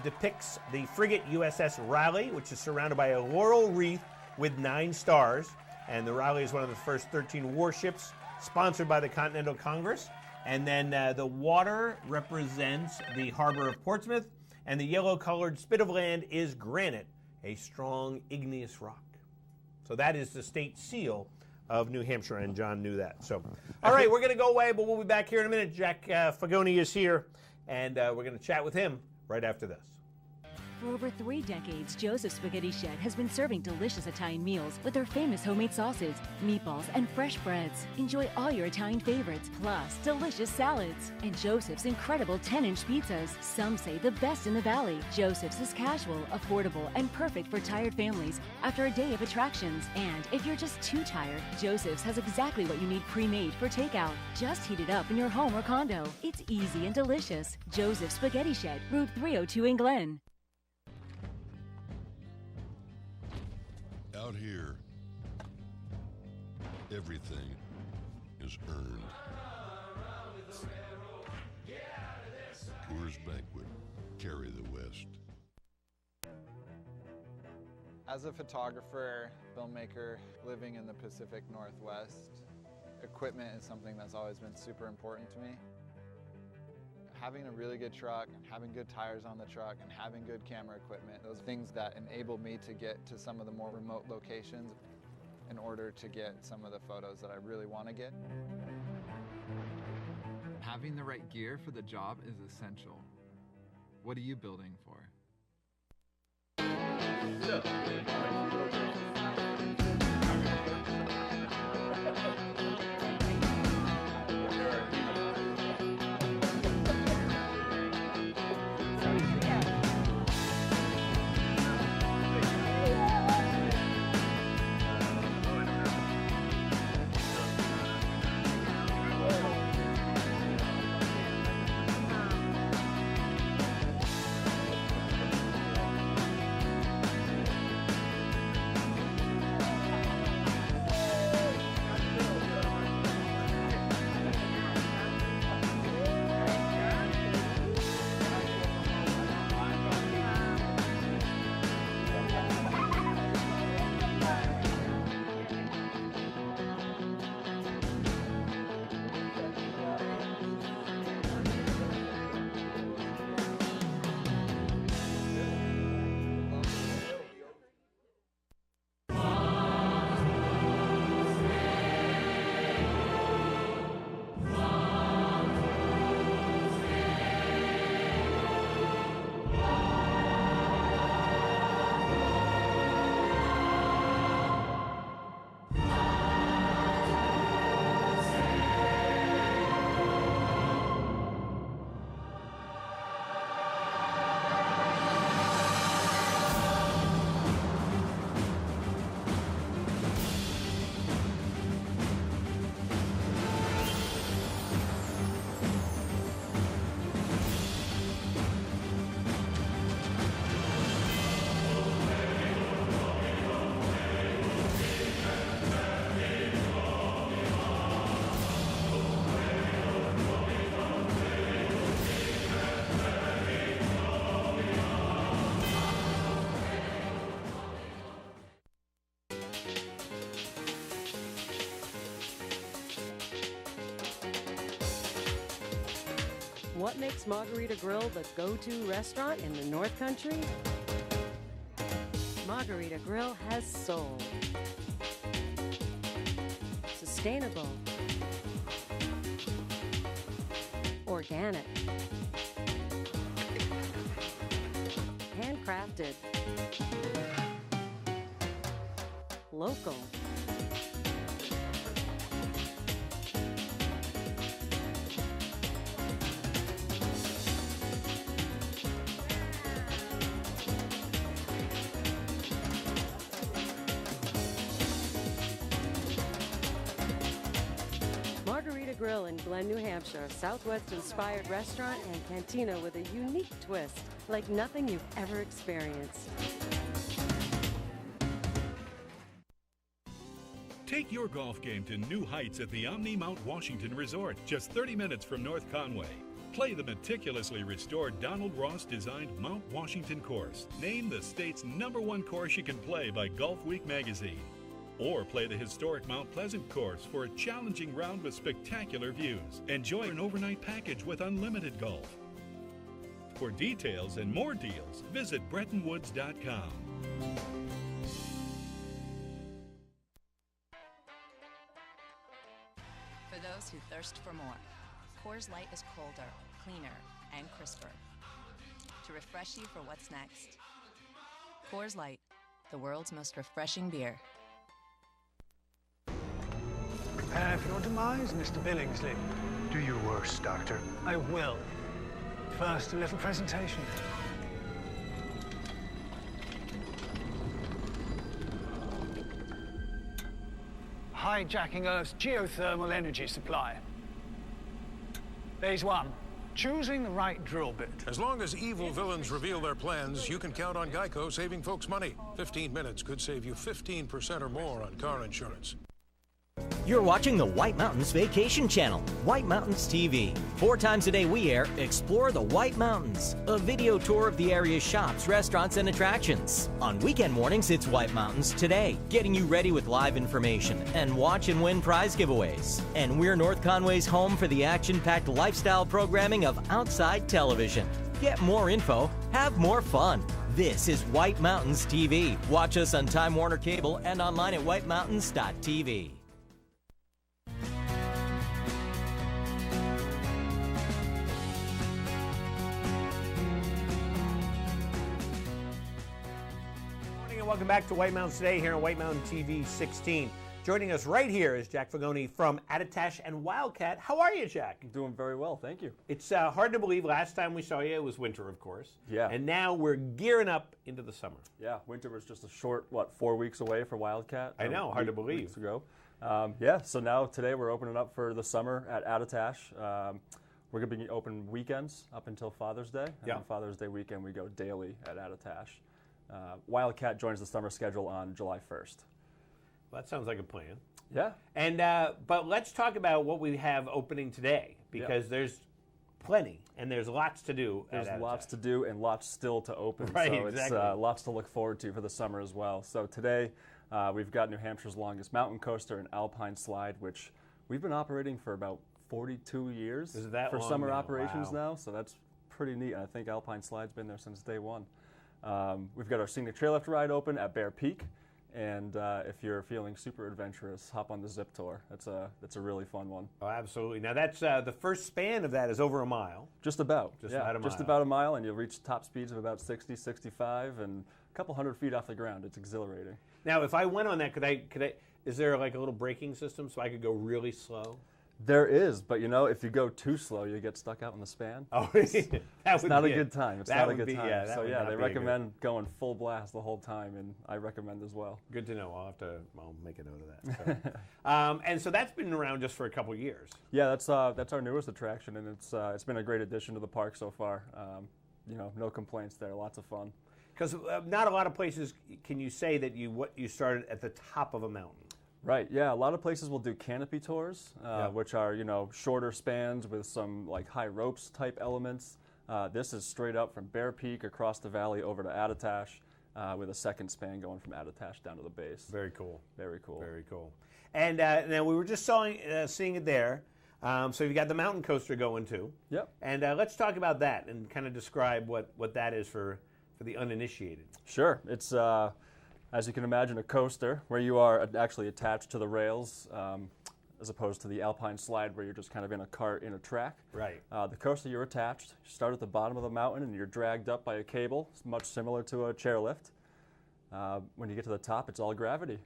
depicts the frigate USS Raleigh, which is surrounded by a laurel wreath with 9 stars. And the Raleigh is one of the first 13 warships sponsored by the Continental Congress. And then the water represents the harbor of Portsmouth, and the yellow-colored spit of land is granite, a strong igneous rock. So that is the state seal of New Hampshire, and John knew that. So, all right, we're going to go away, but we'll be back here in a minute. Jack Fagoni is here, and we're going to chat with him right after this. For over 3 decades, Joseph's Spaghetti Shed has been serving delicious Italian meals with their famous homemade sauces, meatballs, and fresh breads. Enjoy all your Italian favorites, plus delicious salads. And Joseph's incredible 10-inch pizzas, some say the best in the valley. Joseph's is casual, affordable, and perfect for tired families after a day of attractions. And if you're just too tired, Joseph's has exactly what you need pre-made for takeout. Just heat it up in your home or condo. It's easy and delicious. Joseph's Spaghetti Shed, Route 302 in Glen. Out here, everything is earned. Coors Banquet, carry the West. As a photographer, filmmaker, living in the Pacific Northwest, equipment is something that's always been super important to me. Having a really good truck, having good tires on the truck, and having good camera equipment, those are things that enable me to get to some of the more remote locations in order to get some of the photos that I really want to get. Having the right gear for the job is essential. What are you building for? What makes Margarita Grill the go-to restaurant in the North Country? Margarita Grill has soul. Sustainable. Organic. Handcrafted. Local. Margarita Grill in Glen, New Hampshire, a Southwest-inspired restaurant and cantina with a unique twist, like nothing you've ever experienced. Take your golf game to new heights at the Omni Mount Washington Resort, just 30 minutes from North Conway. Play the meticulously restored Donald Ross-designed Mount Washington course, named the state's #1 course you can play by Golf Week magazine. Or play the historic Mount Pleasant course for a challenging round with spectacular views. Enjoy an overnight package with unlimited golf. For details and more deals, visit BrettonWoods.com. For those who thirst for more, Coors Light is colder, cleaner, and crisper to refresh you for what's next. Coors Light, the world's most refreshing beer. Prepare for your demise, Mr. Billingsley. Do your worst, Doctor. I will. First, a little presentation. Hijacking Earth's geothermal energy supply. Phase 1. Choosing the right drill bit. As long as evil villains reveal their plans, you can count on Geico saving folks money. 15 minutes could save you 15% or more on car insurance. You're watching the White Mountains Vacation Channel, White Mountains TV. 4 times a day we air Explore the White Mountains, a video tour of the area's shops, restaurants, and attractions. On weekend mornings, it's White Mountains Today, getting you ready with live information and watch and win prize giveaways. And we're North Conway's home for the action-packed lifestyle programming of Outside Television. Get more info, have more fun. This is White Mountains TV. Watch us on Time Warner Cable and online at whitemountains.tv. Welcome back to White Mountains Today here on White Mountain TV 16. Joining us right here is Jack Fagoni from Attitash and Wildcat. How are you, Jack? I'm doing very well, thank you. It's hard to believe last time we saw you, it was winter, of course. Yeah. And now we're gearing up into the summer. Yeah, winter was just a short, 4 weeks away for Wildcat? I know, hard to believe. Weeks ago. So now today we're opening up for the summer at Attitash. We're going to be open weekends up until Father's Day. And on Father's Day weekend, we go daily at Attitash. Wildcat joins the summer schedule on July 1st. Well, that sounds like a plan. Yeah. And but let's talk about what we have opening today, because there's plenty and there's lots to do. There's lots to do and lots still to open. Right, so exactly. It's lots to look forward to for the summer as well. So today we've got New Hampshire's longest mountain coaster and Alpine slide, which we've been operating for about 42 years for summer operations now. So that's pretty neat. And I think Alpine slide's been there since day one. We've got our scenic trail lift ride open at Bear Peak, and if you're feeling super adventurous, hop on the zip tour. That's a really fun one. Oh, absolutely. Now that's the first span of that is over a mile. Just about. Just about a mile. Just about a mile, and you'll reach top speeds of about 60, 65, and a couple hundred feet off the ground. It's exhilarating. Now, if I went on that, could I? Is there like a little braking system so I could go really slow? There is, but if you go too slow, you get stuck out in the span. Oh, it's not a good time. It's not a good time. Yeah, so they recommend going full blast the whole time, and I recommend as well. Good to know. I'll make a note of that. So. And so that's been around just for a couple years. Yeah, that's our newest attraction, and it's been a great addition to the park so far. No complaints there. Lots of fun. Because not a lot of places can you say that you started at the top of a mountain. Right, yeah, a lot of places will do canopy tours, which are, shorter spans with some high ropes type elements. This is straight up from Bear Peak across the valley over to Attitash with a second span going from Attitash down to the base. Very cool. Very cool. Very cool. And now we were just seeing it there. So you've got the mountain coaster going too. Yep. And let's talk about that and kind of describe what that is for the uninitiated. Sure. It's... as you can imagine, a coaster where you are actually attached to the rails as opposed to the Alpine slide where you're just kind of in a cart in a track. Right. The coaster, you're attached. You start at the bottom of the mountain and you're dragged up by a cable. It's much similar to a chairlift. When you get to the top, it's all gravity.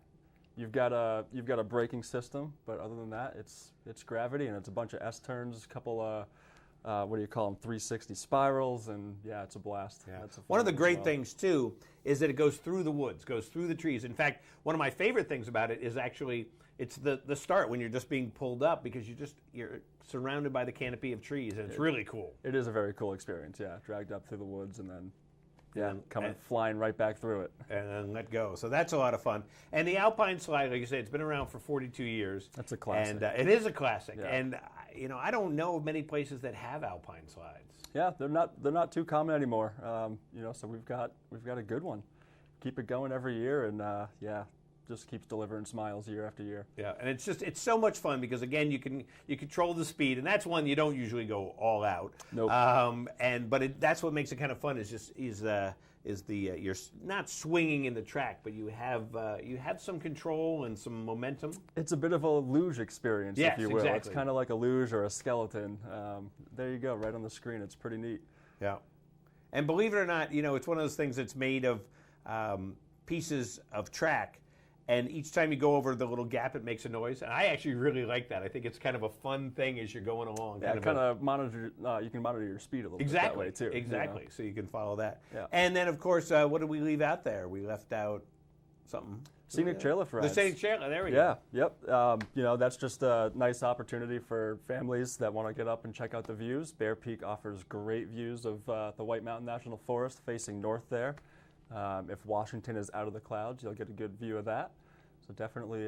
You've got a braking system, but other than that, it's gravity, and it's a bunch of S-turns, a couple 360 spirals, and it's a blast. Yeah. One of the great things too is that it goes through the woods, goes through the trees. In fact, one of my favorite things about it is actually it's the start when you're just being pulled up, because you're surrounded by the canopy of trees, and it's really cool. It is a very cool experience. Yeah, dragged up through the woods and then Yeah, coming flying right back through it. And then let go. So that's a lot of fun. And the Alpine slide, like you say, it's been around for 42 years. That's a classic. And it is a classic. Yeah. And, I don't know of many places that have Alpine slides. Yeah, they're not too common anymore. So we've got a good one. Keep it going every year, and just keeps delivering smiles year after year. Yeah, and it's so much fun because again you control the speed, and that's one you don't usually go all out. Nope. That's what makes it kind of fun you're not swinging in the track, but you have some control and some momentum. It's a bit of a luge experience, yes, if you will. Exactly. It's kind of like a luge or a skeleton. There you go, right on the screen. It's pretty neat. Yeah, and believe it or not, it's one of those things that's made of pieces of track. And each time you go over the little gap, it makes a noise. And I actually really like that. I think it's kind of a fun thing as you're going along. Yeah, you can monitor your speed a little bit that way, too. Exactly, so you can follow that. Yeah. And then, of course, what did we leave out there? We left out something. Scenic chairlift rides. The scenic chairlift, there we go. Yep. That's just a nice opportunity for families that want to get up and check out the views. Bear Peak offers great views of the White Mountain National Forest facing north there. If Washington is out of the clouds, you'll get a good view of that. So definitely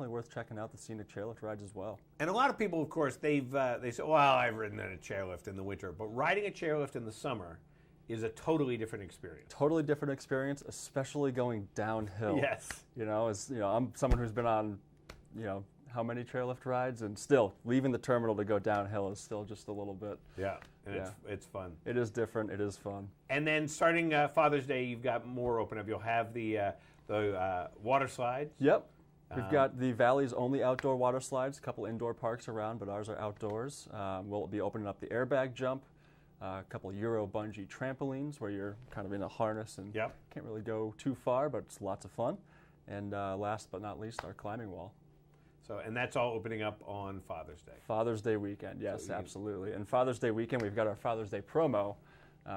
worth checking out the scenic chairlift rides as well. And a lot of people, of course, they say, well, I've ridden in a chairlift in the winter. But riding a chairlift in the summer is a totally different experience. Totally different experience, especially going downhill. Yes. I'm someone who's been on, how many chairlift rides, and still leaving the terminal to go downhill is still just a little bit. Yeah, and it's fun. It is different. It is fun. And then starting Father's Day, you've got more open up. You'll have the water slides. Yep. We've got the Valley's only outdoor water slides, a couple indoor parks around, but ours are outdoors. We'll be opening up the airbag jump, a couple Euro bungee trampolines where you're kind of in a harness and can't really go too far, but it's lots of fun. And last but not least, our climbing wall. And that's all opening up on Father's Day. Father's Day weekend, yes, absolutely. And Father's Day weekend, we've got our Father's Day promo,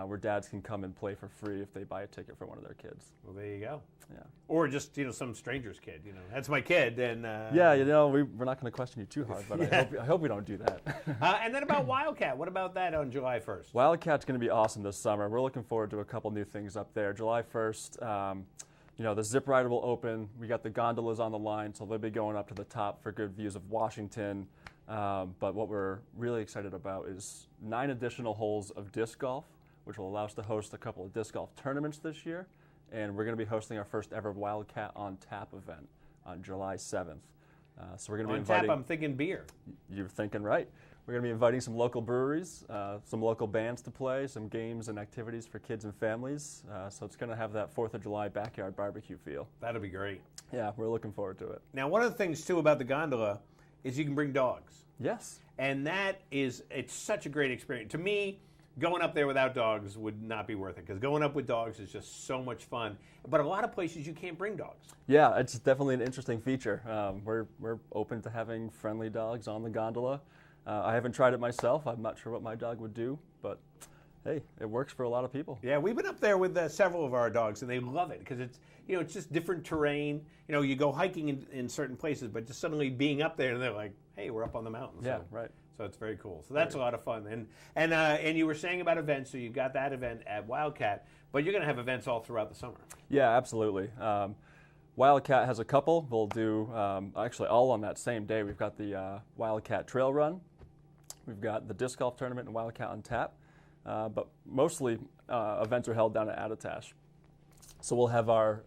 where dads can come and play for free if they buy a ticket for one of their kids. Well, there you go. Yeah. Or just some stranger's kid. That's my kid. And we're not going to question you too hard, but I hope we don't do that. And then about Wildcat, what about that on July 1st? Wildcat's going to be awesome this summer. We're looking forward to a couple new things up there. July 1st. The zip ride will open. We got the gondolas on the line, so they'll be going up to the top for good views of Washington. But what we're really excited about is 9 additional holes of disc golf, which will allow us to host a couple of disc golf tournaments this year. And we're going to be hosting our first ever Wildcat on Tap event on July 7th. So we're going to be inviting... On Tap, I'm thinking beer. You're thinking right. We're going to be inviting some local breweries, some local bands to play, some games and activities for kids and families. So it's going to have that 4th of July backyard barbecue feel. That'll be great. Yeah, we're looking forward to it. Now, one of the things, too, about the gondola is you can bring dogs. Yes. And it's such a great experience. To me, going up there without dogs would not be worth it, because going up with dogs is just so much fun. But a lot of places you can't bring dogs. Yeah, it's definitely an interesting feature. We're open to having friendly dogs on the gondola. I haven't tried it myself. I'm not sure what my dog would do, but hey, it works for a lot of people. Yeah, we've been up there with several of our dogs, and they love it because it's just different terrain. You go hiking in certain places, but just suddenly being up there, and they're like, hey, we're up on the mountain. Yeah, right. So it's very cool. So that's a lot of fun. And you were saying about events, so you've got that event at Wildcat, but you're going to have events all throughout the summer. Yeah, absolutely. Wildcat has a couple. We'll do, actually all on that same day. We've got the Wildcat Trail Run. We've got the Disc Golf Tournament and Wildcat on Tap. But mostly events are held down at Attitash. So we'll have our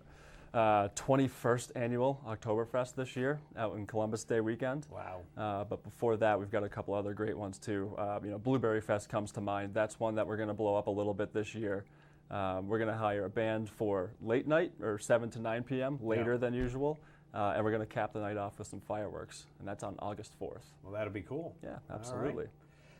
21st annual Oktoberfest this year out in Columbus Day weekend. Wow. But before that, we've got a couple other great ones too. Blueberry Fest comes to mind. That's one that we're going to blow up a little bit this year. We're going to hire a band for late night, or 7 to 9 p.m., later than usual. And we're going to cap the night off with some fireworks, and that's on August 4th. Well, that'll be cool. Yeah, absolutely.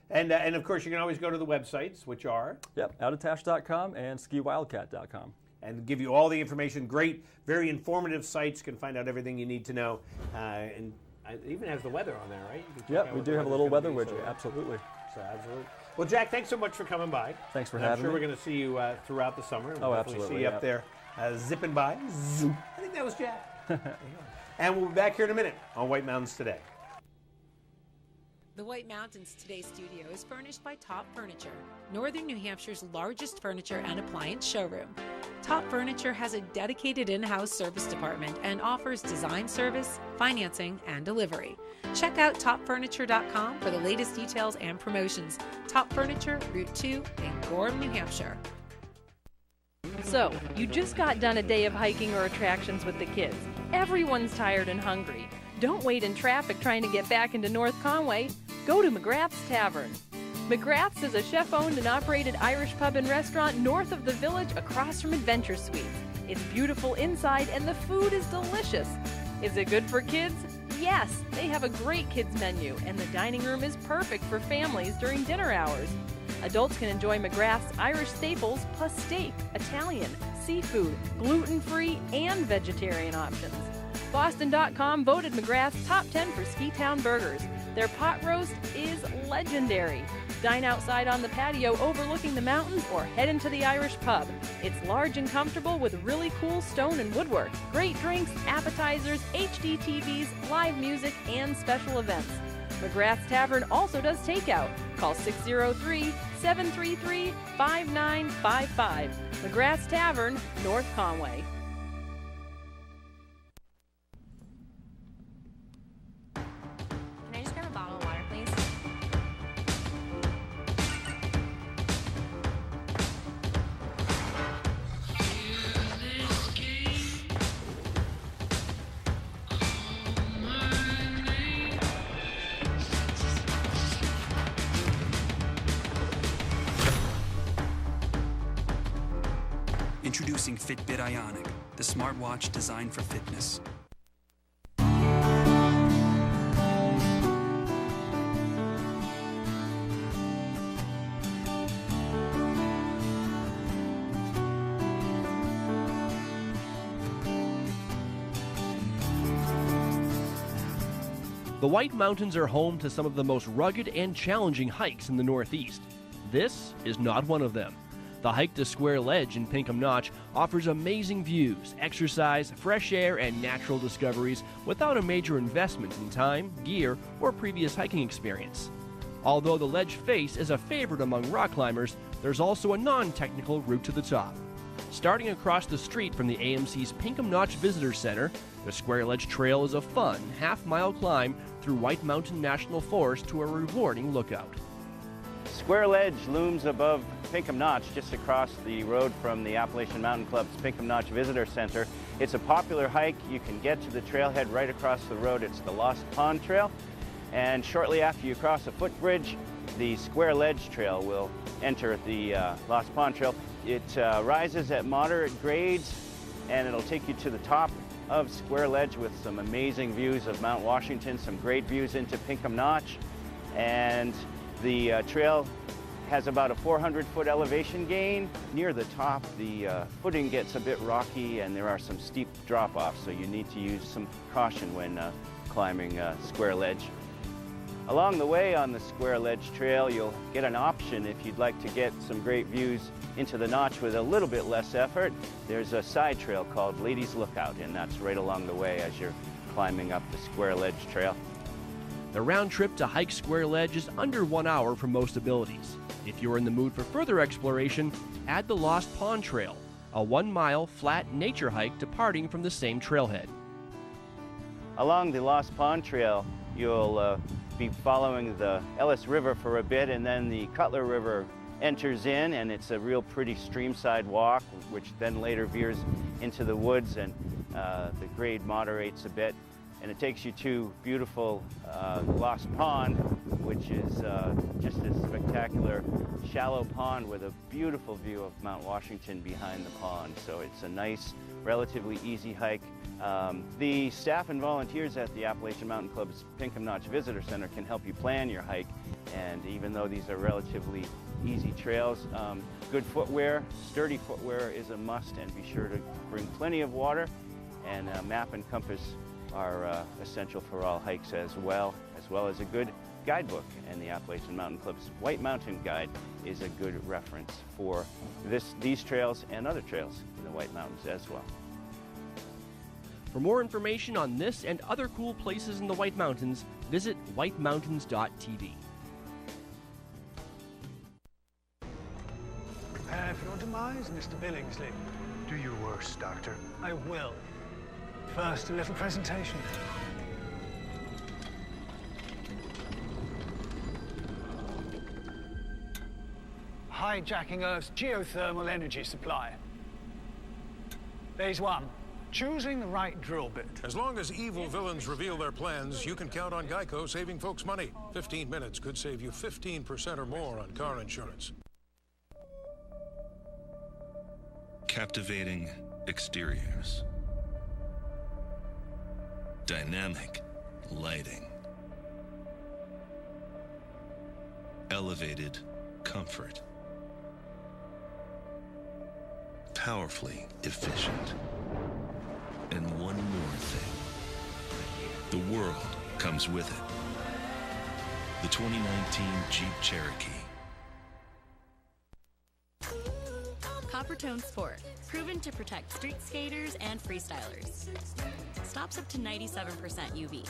And of course, you can always go to the websites, which are? Yep, Attitash.com and skiwildcat.com. And give you all the information. Great, very informative sites. You can find out everything you need to know. And it even has the weather on there, right? Yep, we do have a little weather widget, absolutely. So, absolutely. Well, Jack, thanks so much for coming by. Thanks for having me. I'm sure we're going to see you throughout the summer. Oh, absolutely. See you up there zipping by. Zoom. I think that was Jack. And we'll be back here in a minute on White Mountains Today. The White Mountains Today studio is furnished by Top Furniture, Northern New Hampshire's largest furniture and appliance showroom. Top Furniture has a dedicated in-house service department and offers design service, financing, and delivery. Check out topfurniture.com for the latest details and promotions. Top Furniture, Route 2 in Gorham, New Hampshire. So, you just got done a day of hiking or attractions with the kids. Everyone's tired and hungry. Don't wait in traffic trying to get back into North Conway. Go to Mcgrath's Tavern. Mcgrath's is a chef-owned and operated Irish pub and restaurant north of the village across from Adventure Suites. It's beautiful inside and the food is delicious. Is it good for kids? Yes, they have a great kids menu and the dining room is perfect for families during dinner hours. Adults can enjoy Mcgrath's Irish staples plus steak, Italian, seafood, gluten-free, and vegetarian options. Boston.com voted Mcgrath's top 10 for Ski Town burgers. Their pot roast is legendary. Dine outside on the patio overlooking the mountains or head into the Irish pub. It's large and comfortable with really cool stone and woodwork, great drinks, appetizers, HD TVs, live music, and special events. Mcgrath's Tavern also does takeout. Call 603-733-5955. Mcgrath's Tavern, North Conway. Can I just grab a bottle of water, please? Introducing Fitbit Ionic, the smartwatch designed for fitness. The White Mountains are home to some of the most rugged and challenging hikes in the Northeast. This is not one of them. The hike to Square Ledge in Pinkham Notch offers amazing views, exercise, fresh air, and natural discoveries without a major investment in time, gear, or previous hiking experience. Although the ledge face is a favorite among rock climbers, there's also a non-technical route to the top. Starting across the street from the AMC's Pinkham Notch Visitor Center, the Square Ledge Trail is a fun half-mile climb through White Mountain National Forest to a rewarding lookout. Square Ledge looms above Pinkham Notch, just across the road from the Appalachian Mountain Club's Pinkham Notch Visitor Center. It's a popular hike. You can get to the trailhead right across the road. It's the Lost Pond Trail. And shortly after you cross a footbridge, the Square Ledge Trail will enter the Lost Pond Trail. It rises at moderate grades, and it'll take you to the top of Square Ledge with some amazing views of Mount Washington, some great views into Pinkham Notch. And the trail has about a 400-foot elevation gain. Near the top, the footing gets a bit rocky and there are some steep drop-offs, so you need to use some caution when climbing Square Ledge. Along the way on the Square Ledge Trail, you'll get an option if you'd like to get some great views into the notch with a little bit less effort. There's a side trail called Ladies Lookout, and that's right along the way as you're climbing up the Square Ledge Trail. The round trip to hike Square Ledge is under 1 hour for most abilities. If you're in the mood for further exploration, add the Lost Pond Trail, a 1-mile flat nature hike departing from the same trailhead. Along the Lost Pond Trail, you'll be following the Ellis River for a bit, and then the Cutler River enters in, and it's a real pretty streamside walk, which then later veers into the woods, and the grade moderates a bit. And it takes you to beautiful Lost Pond, which is just a spectacular shallow pond with a beautiful view of Mount Washington behind the pond. So it's a nice, relatively easy hike. The staff and volunteers at the Appalachian Mountain Club's Pinkham Notch Visitor Center can help you plan your hike. And even though these are relatively easy trails, good footwear, sturdy footwear is a must, and be sure to bring plenty of water, and a map and compass are essential for all hikes as well as a good guidebook. And the Appalachian Mountain Club's White Mountain Guide is a good reference for these trails and other trails in the White Mountains as well. For more information on this and other cool places in the White Mountains, visit whitemountains.tv. Prepare for your demise, Mr. Billingsley. Do your worst, Doctor. I will. First, a little presentation. Hijacking Earth's geothermal energy supply. Phase 1. Choosing the right drill bit. As long as evil villains reveal their plans, you can count on Geico saving folks money. 15 minutes could save you 15% or more on car insurance. Captivating exteriors. Dynamic lighting. Elevated comfort. Powerfully efficient. And one more thing. The world comes with it. The 2019 Jeep Cherokee. Coppertone Sport, proven to protect street skaters and freestylers. Stops up to 97% UV.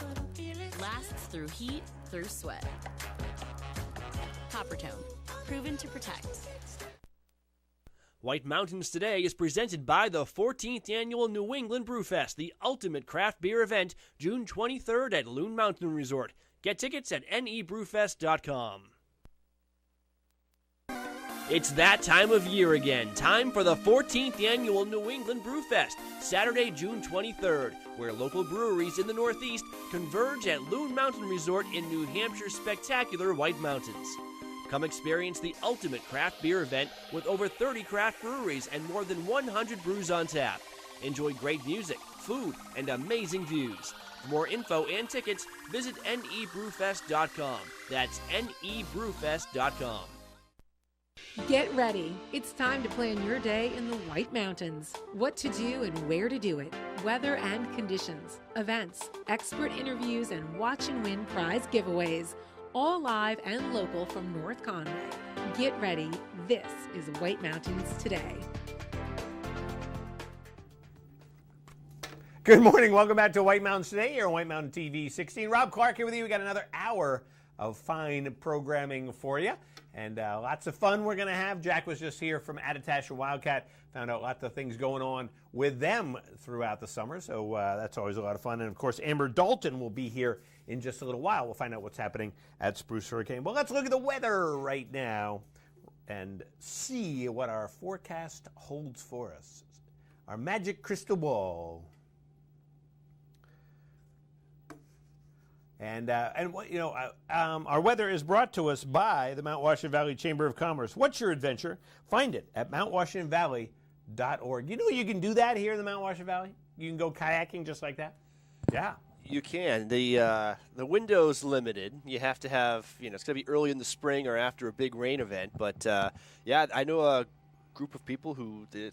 Lasts through heat, through sweat. Coppertone, proven to protect. White Mountains Today is presented by the 14th Annual New England Brewfest, the ultimate craft beer event, June 23rd at Loon Mountain Resort. Get tickets at nebrewfest.com. It's that time of year again. Time for the 14th Annual New England Brewfest, Saturday, June 23rd, where local breweries in the Northeast converge at Loon Mountain Resort in New Hampshire's spectacular White Mountains. Come experience the ultimate craft beer event with over 30 craft breweries and more than 100 brews on tap. Enjoy great music, food, and amazing views. For more info and tickets, visit nebrewfest.com. That's nebrewfest.com. Get ready. It's time to plan your day in the White Mountains. What to do and where to do it. Weather and conditions. Events, expert interviews, and watch and win prize giveaways. All live and local from North Conway. Get ready. This is White Mountains Today. Good morning. Welcome back to White Mountains Today here on White Mountain TV 16. Rob Clark here with you. We got another hour of fine programming for you. And lots of fun we're going to have. Jack was just here from Attitash Wildcat. Found out lots of things going on with them throughout the summer. So that's always a lot of fun. And, of course, Amber Dalton will be here in just a little while. We'll find out what's happening at Spruce Hurricane. Well, let's look at the weather right now and see what our forecast holds for us. Our magic crystal ball. And you know, our weather is brought to us by the Mount Washington Valley Chamber of Commerce. What's your adventure? Find it at mountwashingtonvalley.org. You know you can do that here in the Mount Washington Valley? You can go kayaking just like that? Yeah. You can. The window's limited. You have to have, it's going to be early in the spring or after a big rain event. But, yeah, I know a group of people who, they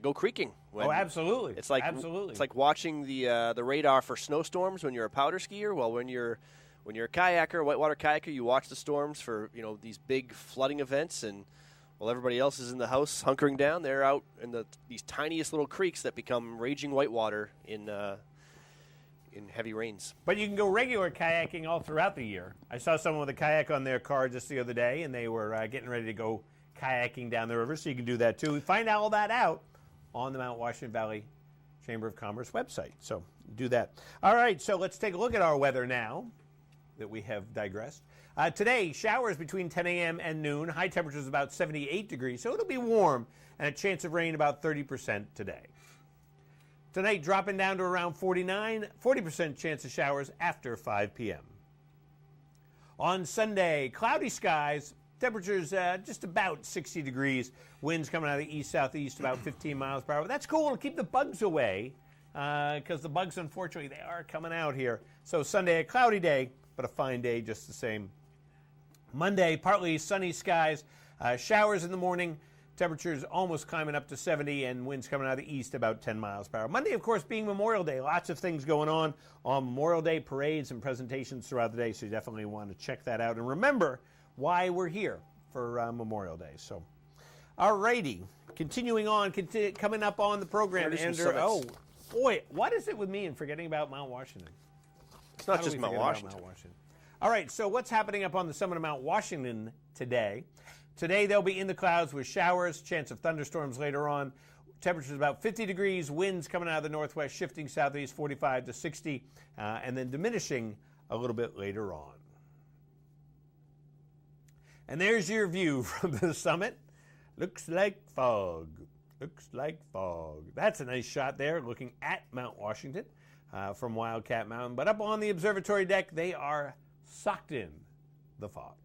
go creeking. Absolutely. It's like absolutely. It's like watching the radar for snowstorms when you're a powder skier. Well, when you're a kayaker, whitewater kayaker, you watch the storms for, these big flooding events. And while everybody else is in the house hunkering down, they're out in these tiniest little creeks that become raging whitewater in heavy rains. But you can go regular kayaking all throughout the year. I saw someone with a kayak on their car just the other day, and they were getting ready to go kayaking down the river, so you can do that too. Find all that out on the Mount Washington Valley Chamber of Commerce website. So do that. All right, so let's take a look at our weather now that we have digressed. Today, showers between 10 a.m. and noon. High temperatures about 78 degrees, so it'll be warm, and a chance of rain about 30% today. Tonight, dropping down to around 49, 40% chance of showers after 5 p.m. On Sunday, cloudy skies, temperatures just about 60 degrees, winds coming out of the east-southeast about 15 miles per hour. That's cool. It'll keep the bugs away because the bugs, unfortunately, they are coming out here. So Sunday, a cloudy day, but a fine day just the same. Monday, partly sunny skies, showers in the morning, temperatures almost climbing up to 70, and winds coming out of the east about 10 miles per hour. Monday, of course, being Memorial Day. Lots of things going on Memorial Day, parades and presentations throughout the day, so you definitely want to check that out. And remember why we're here for Memorial Day. So, all righty. Continuing on, coming up on the program, Andrew. Boy, what is it with me and forgetting about Mount Washington? It's not How do just we Mount forget about Washington. Mount Washington. All right, so what's happening up on the summit of Mount Washington today? Today they'll be in the clouds with showers, chance of thunderstorms later on. Temperatures about 50 degrees, winds coming out of the northwest, shifting southeast 45 to 60, and then diminishing a little bit later on. And there's your view from the summit. Looks like fog. Looks like fog. That's a nice shot there, looking at Mount Washington from Wildcat Mountain. But up on the observatory deck, they are socked in the fog.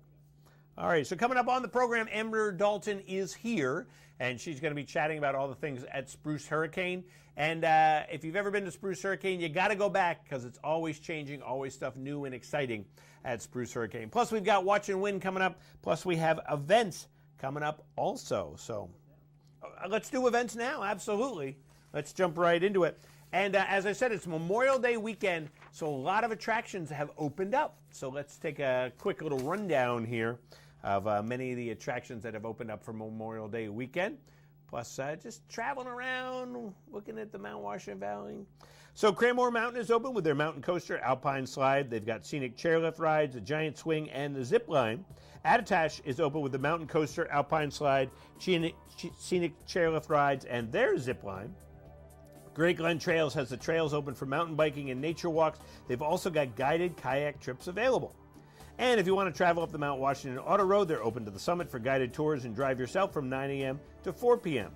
All right, so coming up on the program, Amber Dalton is here, and she's going to be chatting about all the things at Spruce Hurricane. And if you've ever been to Spruce Hurricane, you got to go back because it's always changing, always stuff new and exciting at Spruce Hurricane. Plus, we've got Watch and Win coming up. Plus, we have events coming up also. So let's do events now. Absolutely. Let's jump right into it. And as I said, it's Memorial Day weekend, so a lot of attractions have opened up. So let's take a quick little rundown here of many of the attractions that have opened up for Memorial Day weekend. Plus, just traveling around, looking at the Mount Washington Valley. So Craymore Mountain is open with their mountain coaster, Alpine slide. They've got scenic chairlift rides, a giant swing, and the zip line. Attitash is open with the mountain coaster, Alpine slide, scenic chairlift rides, and their zip line. Great Glen Trails has the trails open for mountain biking and nature walks. They've also got guided kayak trips available. And if you want to travel up the Mount Washington Auto Road, they're open to the summit for guided tours and drive yourself from 9 a.m. to 4 p.m.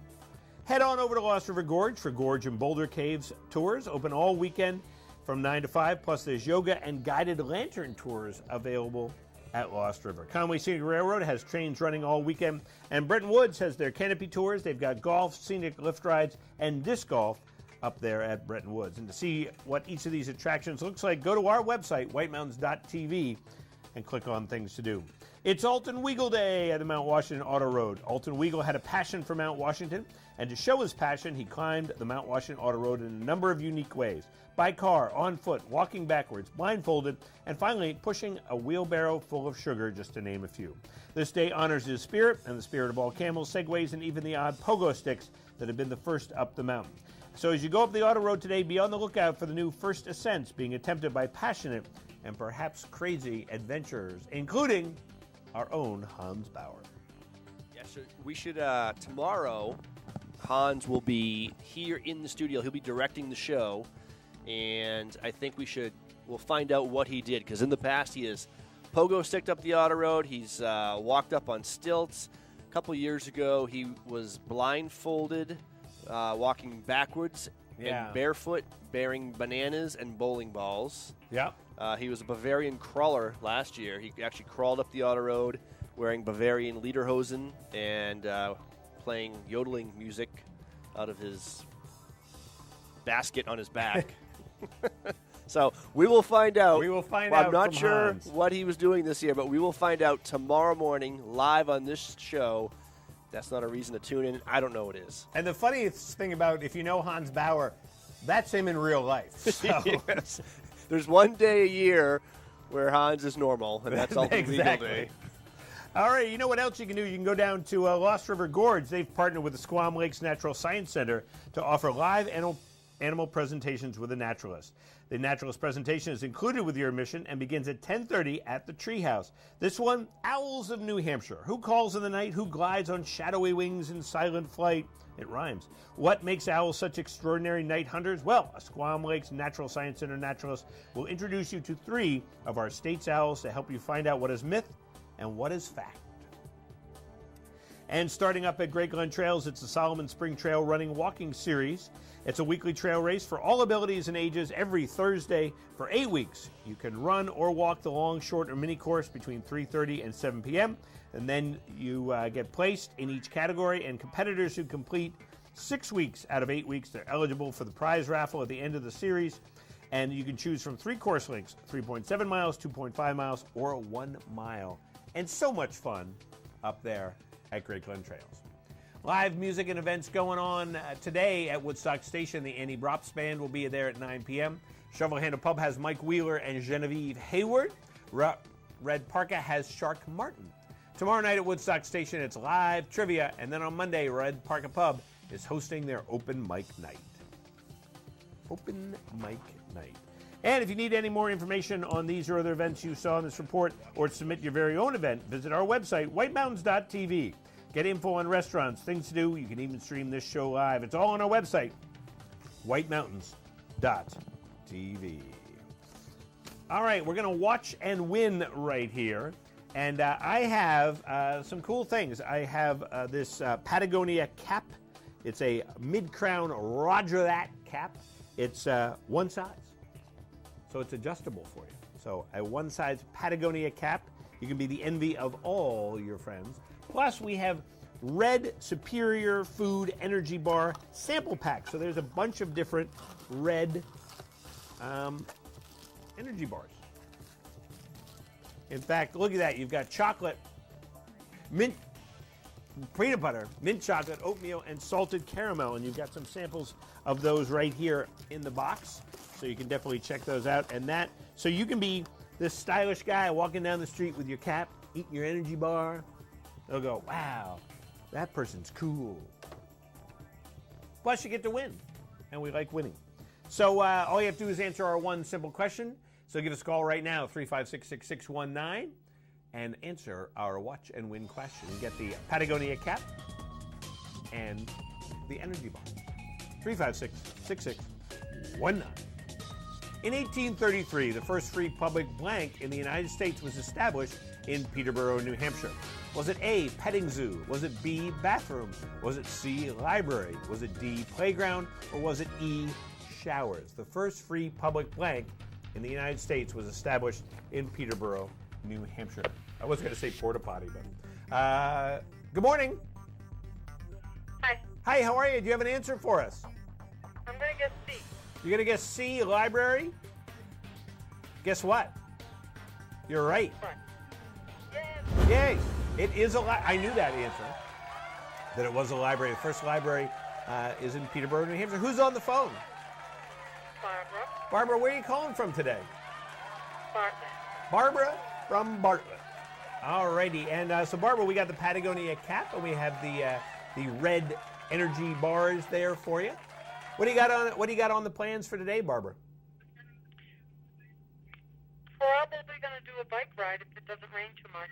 Head on over to Lost River Gorge for Gorge and Boulder Caves tours, open all weekend from 9 to 5. Plus, there's yoga and guided lantern tours available at Lost River. Conway Scenic Railroad has trains running all weekend. And Bretton Woods has their canopy tours. They've got golf, scenic lift rides, and disc golf up there at Bretton Woods. And to see what each of these attractions looks like, go to our website, whitemountains.tv, and click on things to do. It's Alton Wiegel Day at the Mount Washington Auto Road. Alton Wiegel had a passion for Mount Washington, and to show his passion, he climbed the Mount Washington Auto Road in a number of unique ways. By car, on foot, walking backwards, blindfolded, and finally pushing a wheelbarrow full of sugar, just to name a few. This day honors his spirit and the spirit of all camels, segways, and even the odd pogo sticks that have been the first up the mountain. So as you go up the auto road today, be on the lookout for the new first ascents being attempted by passionate and perhaps crazy adventurers, including our own Hans Bauer. Yeah, so we should, tomorrow, Hans will be here in the studio. He'll be directing the show, and I think we'll find out what he did, because in the past he has pogo sticked up the auto road. He's walked up on stilts. A couple years ago, he was blindfolded, walking backwards and barefoot, bearing bananas and bowling balls. Yeah. He was a Bavarian crawler last year. He actually crawled up the auto road wearing Bavarian lederhosen and playing yodeling music out of his basket on his back. So we will find out. We will find out. I'm not from sure Hans. what he was doing this year, but we will find out tomorrow morning live on this show. That's not a reason to tune in. I don't know what it is. And the funniest thing about, if you know Hans Bauer, that's him in real life. So. Yes. There's one day a year where Hans is normal, and that's Alton Wiegel Day. All right, you know what else you can do? You can go down to Lost River Gorge. They've partnered with the Squam Lakes Natural Science Center to offer live animal presentations with a naturalist. The naturalist presentation is included with your admission and begins at 10:30 at the Treehouse. This one, Owls of New Hampshire. Who calls in the night? Who glides on shadowy wings in silent flight? It rhymes. What makes owls such extraordinary night hunters? Well, a Squam Lakes Natural Science Center naturalist will introduce you to 3 of our state's owls to help you find out what is myth and what is fact. And starting up at Great Glen Trails, it's the Solomon Spring Trail Running Walking Series. It's a weekly trail race for all abilities and ages every Thursday for 8 weeks. You can run or walk the long, short, or mini course between 3:30 and 7 p.m. And then you get placed in each category, and competitors who complete 6 weeks out of 8 weeks, they're eligible for the prize raffle at the end of the series. And you can choose from 3 course lengths, 3.7 miles, 2.5 miles, or 1 mile. And so much fun up there at Great Glen Trails. Live music and events going on today at Woodstock Station. The Annie Brops Band will be there at 9 p.m. Shovel Handle Pub has Mike Wheeler and Genevieve Hayward. Red Parka has Shark Martin. Tomorrow night at Woodstock Station, it's live trivia. And then on Monday, Red Parka Pub is hosting their open mic night. open mic night. And if you need any more information on these or other events you saw in this report, or to submit your very own event, visit our website, whitemountains.tv. Get info on restaurants, things to do. You can even stream this show live. It's all on our website, whitemountains.tv. All right, we're going to watch and win right here. And I have some cool things. I have this Patagonia cap. It's a mid-crown Roger That cap. It's one size, so it's adjustable for you. So a one-size Patagonia cap. You can be the envy of all your friends. Plus, we have Red Superior Food Energy Bar sample packs. So there's a bunch of different red energy bars. In fact, look at that. You've got chocolate, mint, peanut butter, mint chocolate, oatmeal, and salted caramel. And you've got some samples of those right here in the box. So you can definitely check those out. And that, so you can be this stylish guy walking down the street with your cap, eating your energy bar. They'll go, wow, that person's cool. Plus, you get to win. And we like winning. So all you have to do is answer our one simple question. So give us a call right now, 356-6619, and answer our watch and win question. You get the Patagonia cap and the energy bar. 356-6619. In 1833, the first free public blank in the United States was established in Peterborough, New Hampshire. Was it A, petting zoo? Was it B, bathroom? Was it C, library? Was it D, playground? Or was it E, showers? The first free public blank in the United States was established in Peterborough, New Hampshire. I was going to say porta potty, but good morning. Hi. Hi, how are you? Do you have an answer for us? I'm going to guess C. You're going to guess C, library? Guess what? You're right. Yay! It is a I knew that answer, that it was a library. The first library is in Peterborough, New Hampshire. Who's on the phone? Barbara. Barbara, where are you calling from today? Bartlett. Barbara from Bartlett. All righty, and so Barbara, we got the Patagonia cap, and we have the red energy bars there for you. What do you got on? What do you got on the plans for today, Barbara? Probably going to do a bike ride if it doesn't rain too much.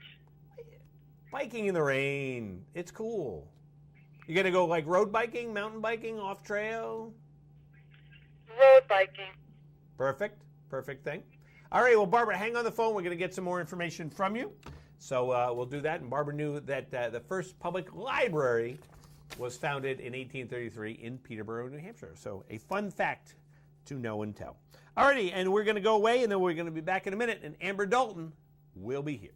Biking in the rain. It's cool. You gonna go like road biking, mountain biking, off trail? Road biking. Perfect. Perfect thing. All right, well, Barbara, hang on the phone. We're going to get some more information from you. So we'll do that. And Barbara knew that the first public library was founded in 1833 in Peterborough, New Hampshire. So a fun fact to know and tell. All righty, and we're going to go away, and then we're going to be back in a minute, and Amber Dalton will be here.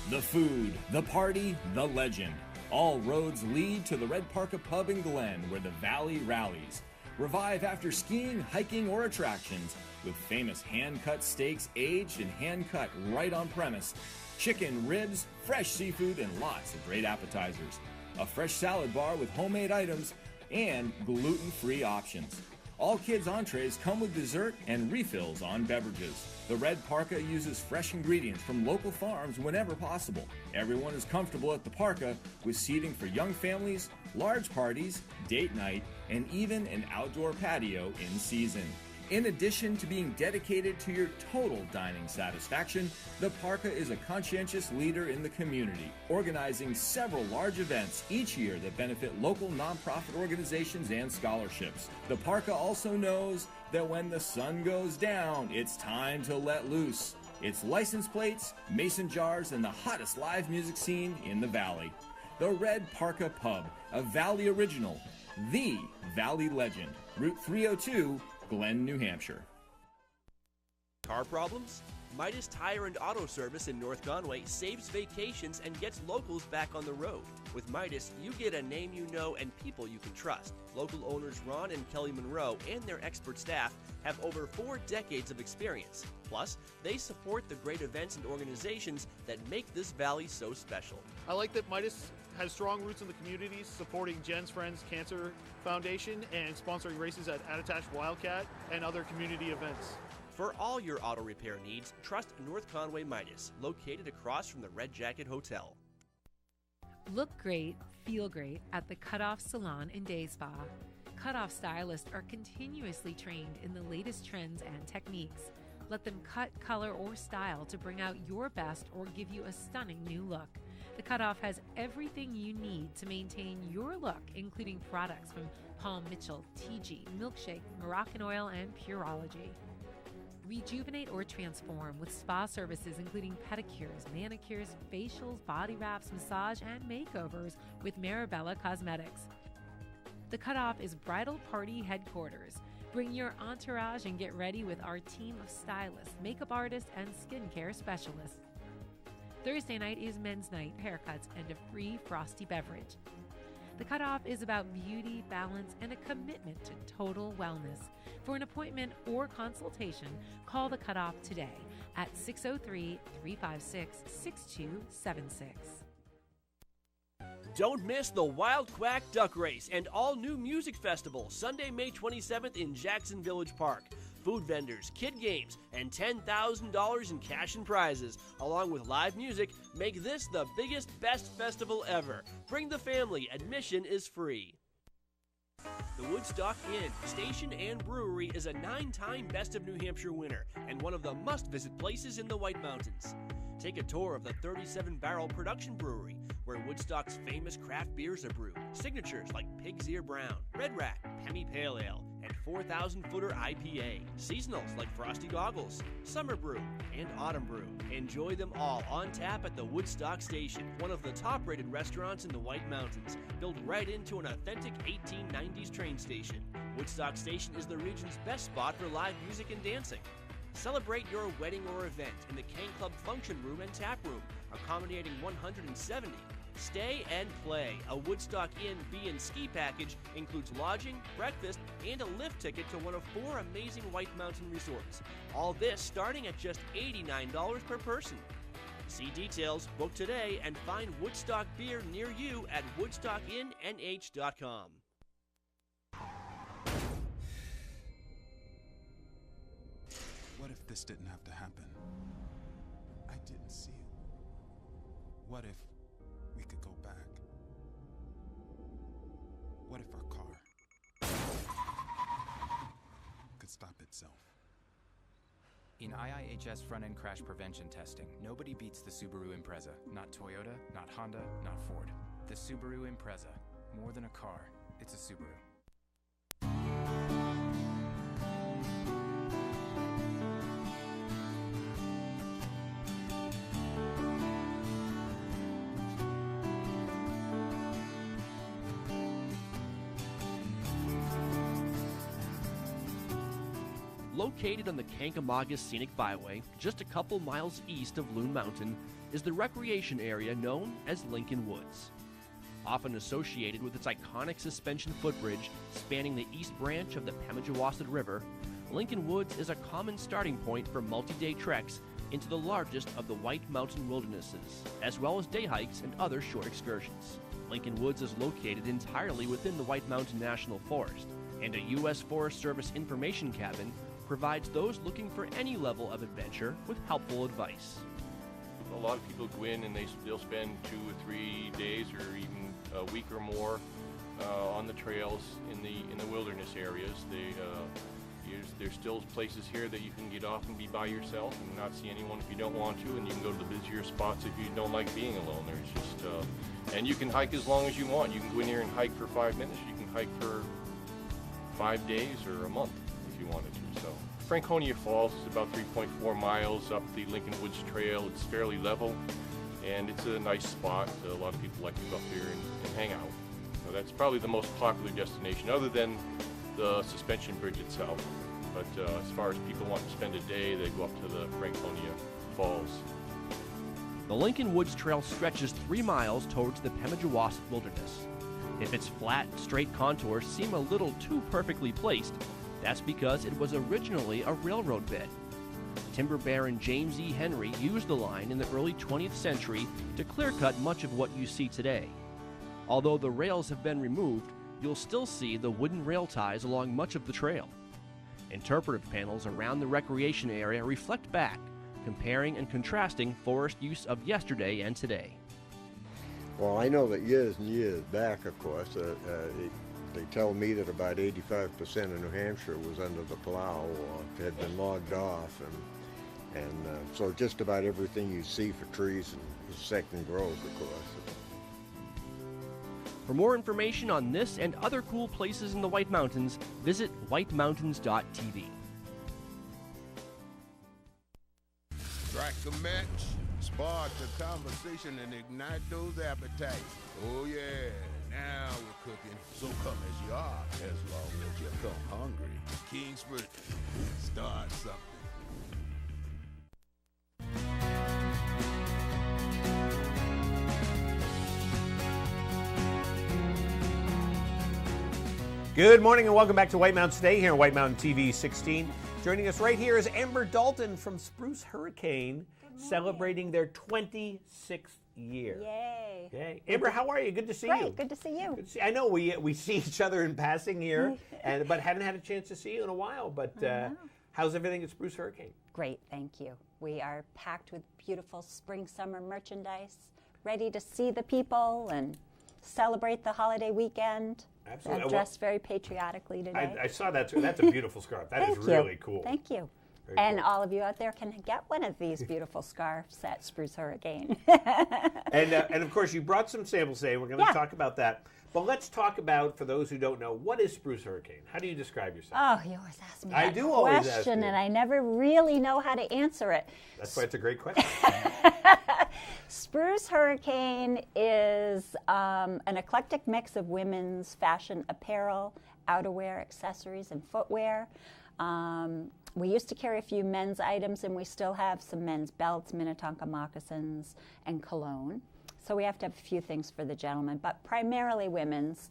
The food, the party, the legend. All roads lead to the Red Parka Pub in Glen, where the Valley rallies. Revive after skiing, hiking, or attractions with famous hand-cut steaks aged and hand-cut right on premise, chicken, ribs, fresh seafood, and lots of great appetizers. A fresh salad bar with homemade items and gluten-free options. All kids' entrees come with dessert and refills on beverages. The Red Parka uses fresh ingredients from local farms whenever possible. Everyone is comfortable at the Parka with seating for young families, large parties, date night, and even an outdoor patio in season. In addition to being dedicated to your total dining satisfaction, the Parka is a conscientious leader in the community, organizing several large events each year that benefit local nonprofit organizations and scholarships. The Parka also knows that when the sun goes down, it's time to let loose. It's license plates, mason jars, and the hottest live music scene in the Valley. The Red Parka Pub, a Valley original, the Valley legend, Route 302, Glen, New Hampshire. Car problems? Midas Tire and Auto Service in North Conway saves vacations and gets locals back on the road. With Midas, you get a name you know and people you can trust. Local owners Ron and Kelly Monroe and their expert staff have over 4 decades of experience. Plus, they support the great events and organizations that make this valley so special. I like that Midas has strong roots in the community, supporting Jen's Friends Cancer Foundation and sponsoring races at Attached Wildcat and other community events. For all your auto repair needs, trust North Conway Midas, located across from the Red Jacket Hotel. Look great, feel great at the Cutoff Salon and Day Spa. Cutoff stylists are continuously trained in the latest trends and techniques. Let them cut, color, or style to bring out your best or give you a stunning new look. The Cutoff has everything you need to maintain your look, including products from Palm Mitchell, TG, Milkshake, Moroccan Oil, and Pureology. Rejuvenate or transform with spa services including pedicures, manicures, facials, body wraps, massage, and makeovers with Marabella Cosmetics. The Cutoff is bridal party headquarters. Bring your entourage and get ready with our team of stylists, makeup artists, and skincare specialists. Thursday night is men's night, haircuts, and a free frosty beverage. The Cutoff is about beauty, balance, and a commitment to total wellness. For an appointment or consultation, call The Cutoff today at 603-356-6276. Don't miss the Wild Quack Duck Race and all-new music festival, Sunday, May 27th in Jackson Village Park. Food vendors, kid games, and $10,000 in cash and prizes, along with live music, make this the biggest, best festival ever. Bring the family. Admission is free. The Woodstock Inn, Station, and Brewery is a 9-time Best of New Hampshire winner and one of the must-visit places in the White Mountains. Take a tour of the 37-barrel production brewery, where Woodstock's famous craft beers are brewed. Signatures like Pig's Ear Brown, Red Rat, Pemmy Pale Ale, and 4,000-footer IPA. Seasonals like Frosty Goggles, Summer Brew, and Autumn Brew. Enjoy them all on tap at the Woodstock Station, one of the top-rated restaurants in the White Mountains, built right into an authentic 1890s train station. Woodstock Station is the region's best spot for live music and dancing. Celebrate your wedding or event in the Kang Club Function Room and Tap Room, accommodating 170. Stay and play. A Woodstock Inn B&Ski package includes lodging, breakfast, and a lift ticket to one of 4 amazing White Mountain resorts. All this starting at just $89 per person. See details, book today, and find Woodstock beer near you at woodstockinnh.com. What if this didn't have to happen? I didn't see it. What if we could go back? What if our car could stop itself? In IIHS front-end crash prevention testing, nobody beats the Subaru Impreza. Not Toyota, not Honda, not Ford. The Subaru Impreza. More than a car, it's a Subaru. Located on the Kankamaga Scenic Byway, just a couple miles east of Loon Mountain, is the recreation area known as Lincoln Woods. Often associated with its iconic suspension footbridge spanning the east branch of the Pemigewasset River, Lincoln Woods is a common starting point for multi-day treks into the largest of the White Mountain wildernesses, as well as day hikes and other short excursions. Lincoln Woods is located entirely within the White Mountain National Forest, and a U.S. Forest Service information cabin provides those looking for any level of adventure with helpful advice. A lot of people go in and they'll spend 2 or 3 days or even a week or more on the trails in the wilderness areas. There's still places here that you can get off and be by yourself and not see anyone if you don't want to, and you can go to the busier spots if you don't like being alone. There's just and you can hike as long as you want. You can go in here and hike for 5 minutes. You can hike for 5 days or a month if you wanted to. So Franconia Falls is about 3.4 miles up the Lincoln Woods Trail. It's fairly level, and it's a nice spot. A lot of people like to go up here and hang out. So that's probably the most popular destination, other than the suspension bridge itself. But as far as people want to spend a day, they go up to the Franconia Falls. The Lincoln Woods Trail stretches 3 miles towards the Pemigewasset Wilderness. If its flat, straight contours seem a little too perfectly placed, that's because it was originally a railroad bed. Timber baron James E. Henry used the line in the early 20th century to clear-cut much of what you see today. Although the rails have been removed, you'll still see the wooden rail ties along much of the trail. Interpretive panels around the recreation area reflect back, comparing and contrasting forest use of yesterday and today. Well, I know that years and years back, of course, They tell me that about 85% of New Hampshire was under the plow or had been logged off, and so just about everything you see for trees is second growth, of course. For more information on this and other cool places in the White Mountains, visit whitemountains.tv. Strike a match, spark the conversation, and ignite those appetites. Oh yeah, now we're cooking. So come as you are, as long as you come hungry. Kingsford, start something. Good morning and welcome back to White Mountain Today here on White Mountain TV 16. Joining us right here is Amber Dalton from Spruce Hurricane, celebrating their 26th year. Yay. Yay. Amber, how are you? Good to see you. Good to see you. Good to see, I know we see each other in passing here, but haven't had a chance to see you in a while. But how's everything at Spruce Hurricane? Great, thank you. We are packed with beautiful spring-summer merchandise, ready to see the people and celebrate the holiday weekend. Absolutely. I'm dressed very patriotically today. I saw that. That's a beautiful scarf. That is really cool. Thank you. Very and cool. all of you out there can get one of these beautiful scarves at Spruce Hurricane. And of course, you brought some samples today. We're going to talk about that. But let's talk about, for those who don't know, what is Spruce Hurricane? How do you describe yourself? Oh, you always ask me that I do always ask question, you. and I never really know how to answer it. That's why it's a great question. Spruce Hurricane is an eclectic mix of women's fashion apparel, outerwear, accessories, and footwear. We used to carry a few men's items, and we still have some men's belts, Minnetonka moccasins, and cologne. So we have to have a few things for the gentlemen, but primarily women's.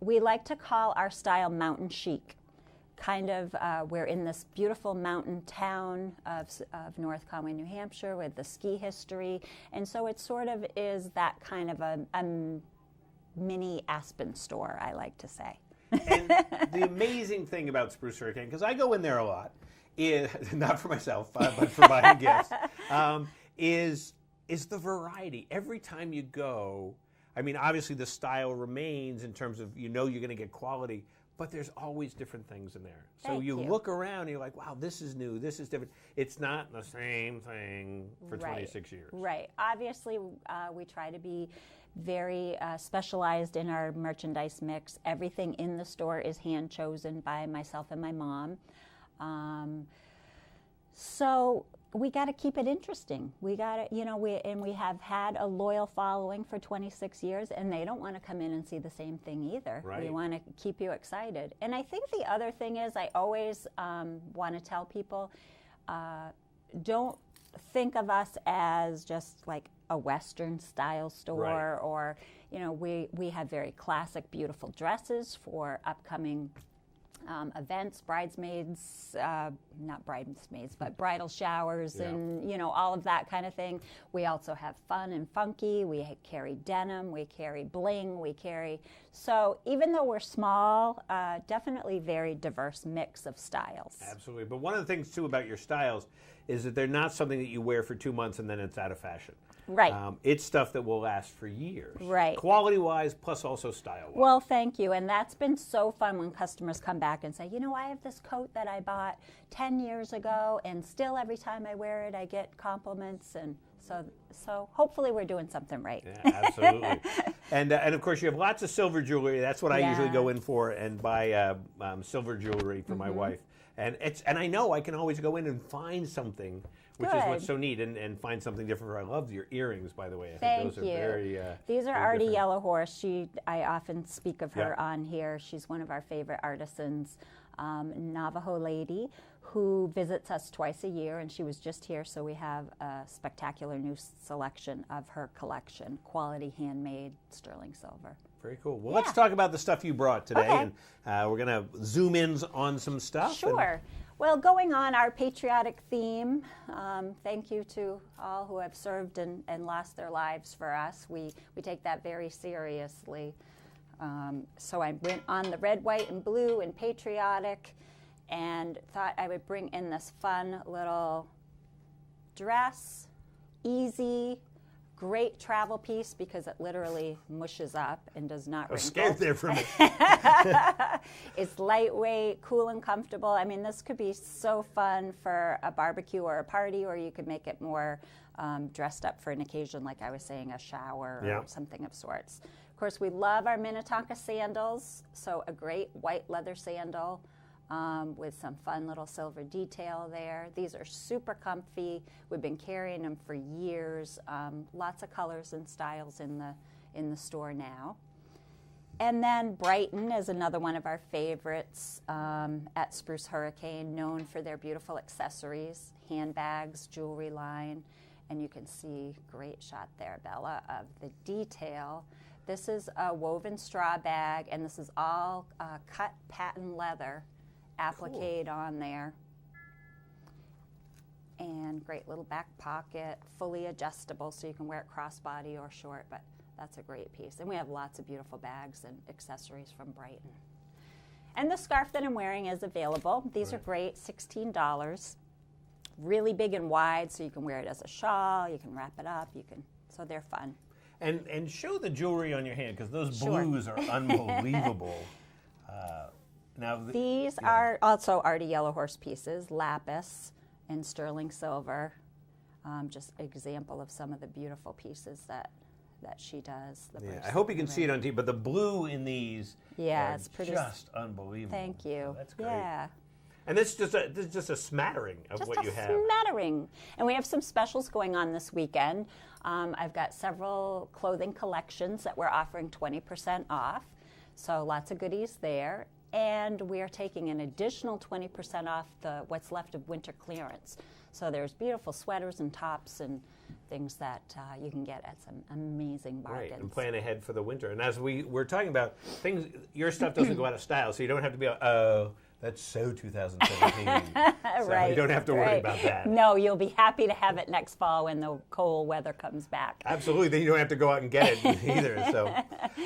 We like to call our style mountain chic. Kind of, we're in this beautiful mountain town of North Conway, New Hampshire, with the ski history, and so it sort of is that kind of a mini Aspen store, I like to say. And the amazing thing about Spruce Hurricane, because I go in there a lot, is, not for myself, but for buying gifts, is the variety. Every time you go, I mean, obviously the style remains in terms of, you're going to get quality, but there's always different things in there. So you look around and you're like, wow, this is new, this is different. It's not the same thing for 26 years. Right. Obviously, we try to be very specialized in our merchandise mix. Everything in the store is hand chosen by myself and my mom. So we got to keep it interesting. We got to, we have had a loyal following for 26 years, and they don't want to come in and see the same thing either. Right. We want to keep you excited. And I think the other thing is, I always want to tell people, don't think of us as just like a Western style store, or, we have very classic, beautiful dresses for upcoming events, bridesmaids, not bridesmaids, but bridal showers, and all of that kind of thing. We also have fun and funky. We carry denim, we carry bling, so even though we're small, definitely very diverse mix of styles. Absolutely. But one of the things too about your styles is that they're not something that you wear for 2 months and then it's out of fashion. Right. It's stuff that will last for years. Right. Quality-wise, plus also style-wise. Well, thank you. And that's been so fun when customers come back and say, I have this coat that I bought 10 years ago, and still every time I wear it, I get compliments. And so hopefully we're doing something right. Yeah, absolutely. And of course, you have lots of silver jewelry. That's what I usually go in for and buy silver jewelry for my wife. And I know I can always go in and find something, which is what's so neat, and find something different. I love your earrings, by the way. I think those are very These are very Artie different. Yellow Horse. I often speak of her on here. She's one of our favorite artisans, Navajo lady, who visits us twice a year, and she was just here, so we have a spectacular new selection of her collection, quality handmade sterling silver. Very cool. Well, let's talk about the stuff you brought today, and we're going to zoom in on some stuff. Sure. Well, going on our patriotic theme, thank you to all who have served and lost their lives for us. We take that very seriously. So I went on the red, white, and blue and patriotic, and thought I would bring in this fun little dress, easy, Great travel piece because it literally mushes up and does not wrinkle. I was scared there for a minute. It's lightweight, cool and comfortable. I mean, this could be so fun for a barbecue or a party, or you could make it more dressed up for an occasion, like I was saying, a shower or something of sorts. Of course, we love our Minnetonka Sandals, so a great white leather sandal with some fun little silver detail there. These are super comfy. We've been carrying them for years. Lots of colors and styles in the store now. And then Brighton is another one of our favorites at Spruce Hurricane, known for their beautiful accessories, handbags, jewelry line, and you can see, great shot there, Bella, of the detail. This is a woven straw bag, and this is all cut patent leather applique on there. And great little back pocket, fully adjustable, so you can wear it crossbody or short, but that's a great piece. And we have lots of beautiful bags and accessories from Brighton. And the scarf that I'm wearing is available. These are great, $16. Really big and wide, so you can wear it as a shawl, you can wrap it up, so they're fun. And show the jewelry on your hand, because those blues are unbelievable. Now these are also Artie Yellow Horse pieces, lapis and sterling silver. Just example of some of the beautiful pieces that she does. I hope you can see it on TV, but the blue in these it's pretty just unbelievable. Thank you. So that's great. Yeah. And this is just a smattering of what you have. Just a smattering. And we have some specials going on this weekend. I've got several clothing collections that we're offering 20% off. So lots of goodies there. And we are taking an additional 20% off what's left of winter clearance. So there's beautiful sweaters and tops and things that you can get at some amazing bargains. Right, and plan ahead for the winter. And as we're talking about things, your stuff doesn't go out of style, so you don't have to be, that's so 2017. So right. You don't have to worry about that. No, you'll be happy to have it next fall when the cold weather comes back. Absolutely. Then you don't have to go out and get it either. So,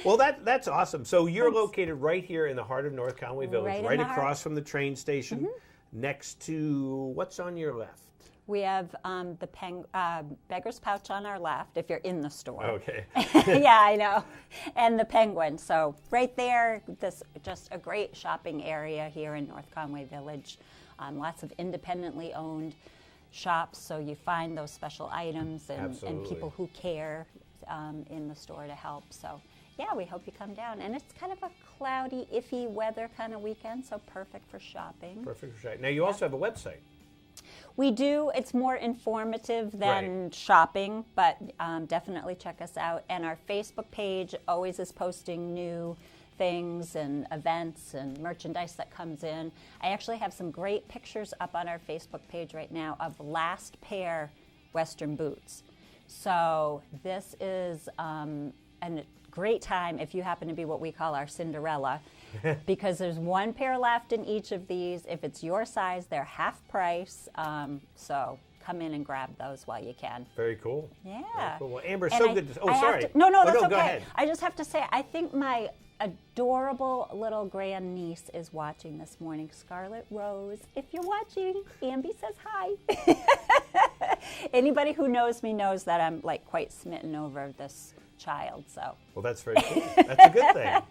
well, that's awesome. So you're located right here in the heart of North Conway Village, right across from the train station, next to what's on your left? We have the Beggar's Pouch on our left, if you're in the store. Okay. Yeah, I know. And the Penguin. So right there, this just a great shopping area here in North Conway Village. Lots of independently owned shops, so you find those special items and people who care in the store to help. So yeah, we hope you come down. And it's kind of a cloudy, iffy weather kind of weekend, so perfect for shopping. Perfect for shopping. Now you also have a website. We do. It's more informative than shopping, but definitely check us out. And our Facebook page always is posting new things and events and merchandise that comes in. I actually have some great pictures up on our Facebook page right now of last pair Western boots. So this is a great time if you happen to be what we call our Cinderella, because there's one pair left in each of these. If it's your size, they're half price. So come in and grab those while you can. Very cool. Yeah. Very cool. Well, Amber, so good to... Oh, sorry. No, that's okay. Go ahead. I just have to say, I think my adorable little grandniece is watching this morning. Scarlet Rose, if you're watching, Amby says hi. Anybody who knows me knows that I'm like quite smitten over this child. So. Well, that's very cool. That's a good thing.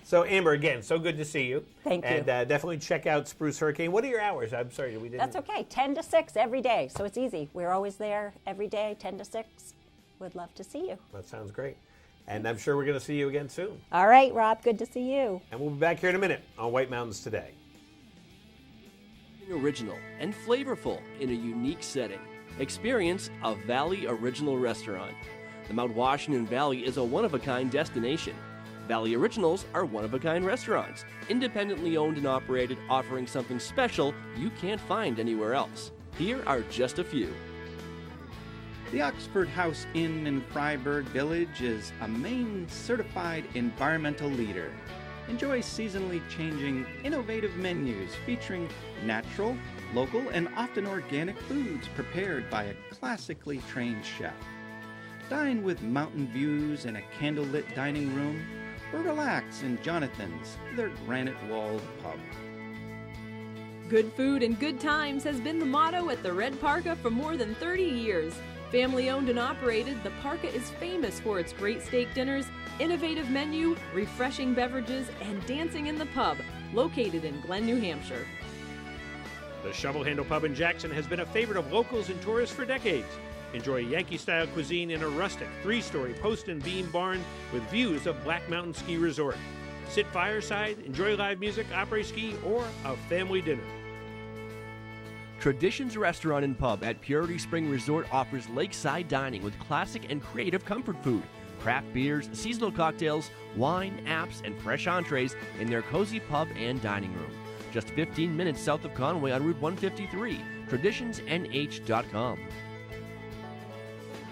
So, Amber, again, so good to see you. Thank you. And definitely check out Spruce Hurricane. What are your hours? I'm sorry, we didn't... That's okay. 10 to 6 every day, so it's easy. We're always there every day, 10 to 6. Would love to see you. That sounds great. And I'm sure we're going to see you again soon. All right, Rob, good to see you. And we'll be back here in a minute on White Mountains Today. Original and flavorful in a unique setting. Experience a Valley Original restaurant. The Mount Washington Valley is a one-of-a-kind destination. Valley Originals are one-of-a-kind restaurants, independently owned and operated, offering something special you can't find anywhere else. Here are just a few. The Oxford House Inn in Freiburg Village is a Maine certified environmental leader. Enjoy seasonally changing, innovative menus featuring natural, local, and often organic foods prepared by a classically trained chef. Dine with mountain views in a candlelit dining room, or relax in Jonathan's, their granite-walled pub. Good food and good times has been the motto at the Red Parka for more than 30 years. Family owned and operated, the Parka is famous for its great steak dinners, innovative menu, refreshing beverages, and dancing in the pub, located in Glen, New Hampshire. The Shovel Handle Pub in Jackson has been a favorite of locals and tourists for decades. Enjoy Yankee-style cuisine in a rustic 3-story post and beam barn with views of Black Mountain Ski Resort. Sit fireside, enjoy live music, après-ski, or a family dinner. Traditions Restaurant and Pub at Purity Spring Resort offers lakeside dining with classic and creative comfort food, craft beers, seasonal cocktails, wine, apps, and fresh entrees in their cozy pub and dining room. Just 15 minutes south of Conway on Route 153, traditionsnh.com.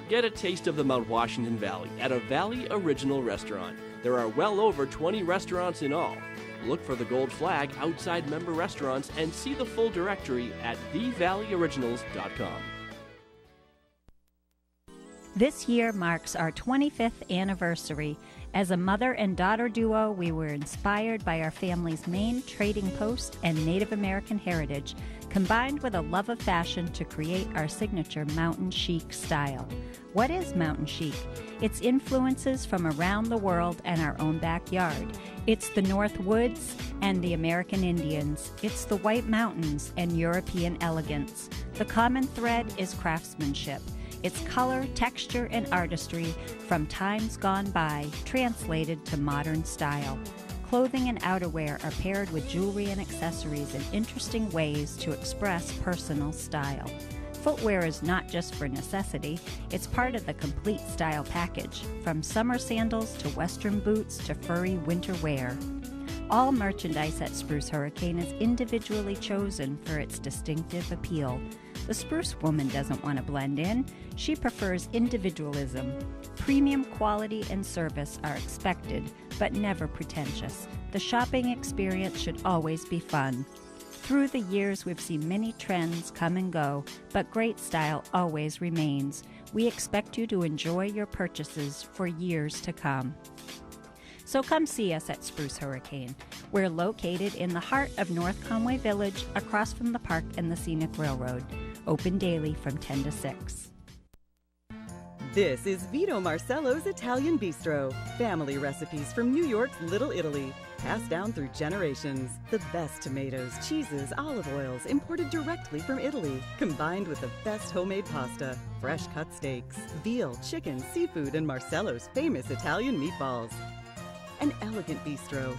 Get a taste of the Mount Washington Valley at a Valley Original restaurant. There are well over 20 restaurants in all. Look for the gold flag outside member restaurants and see the full directory at thevalleyoriginals.com. This year marks our 25th anniversary. As a mother and daughter duo, we were inspired by our family's Maine trading post and Native American heritage, combined with a love of fashion to create our signature mountain chic style. What is mountain chic? It's influences from around the world and our own backyard. It's the North Woods and the American Indians. It's the White Mountains and European elegance. The common thread is craftsmanship. It's color, texture, and artistry from times gone by, translated to modern style. Clothing and outerwear are paired with jewelry and accessories in interesting ways to express personal style. Footwear is not just for necessity, it's part of the complete style package, from summer sandals to western boots to furry winter wear. All merchandise at Spruce Hurricane is individually chosen for its distinctive appeal. The Spruce woman doesn't want to blend in. She prefers individualism. Premium quality and service are expected, but never pretentious. The shopping experience should always be fun. Through the years, we've seen many trends come and go, but great style always remains. We expect you to enjoy your purchases for years to come. So come see us at Spruce Hurricane. We're located in the heart of North Conway Village, across from the park and the scenic railroad. Open daily from 10 to 6. This is Vito Marcello's Italian Bistro. Family recipes from New York's Little Italy, passed down through generations. The best tomatoes, cheeses, olive oils imported directly from Italy, combined with the best homemade pasta, fresh cut steaks, veal, chicken, seafood, and Marcello's famous Italian meatballs. An elegant bistro.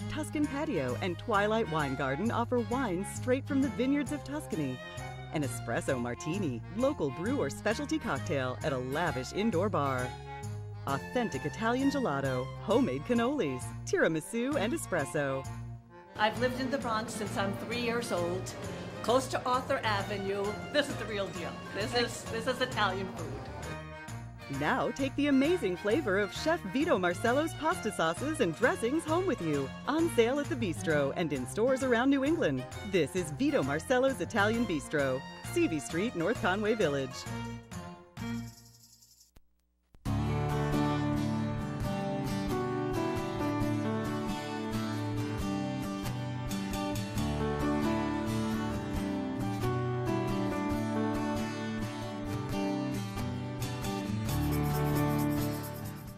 Tuscan Patio and Twilight Wine Garden offer wines straight from the vineyards of Tuscany. An espresso martini, local brew or specialty cocktail at a lavish indoor bar. Authentic Italian gelato, homemade cannolis, tiramisu, and espresso. I've lived in the Bronx since I'm 3 years old, close to Arthur Avenue. This is the real deal. This is Italian food. Now take the amazing flavor of Chef Vito Marcello's pasta sauces and dressings home with you. On sale at the Bistro and in stores around New England. This is Vito Marcello's Italian Bistro, CV Street, North Conway Village.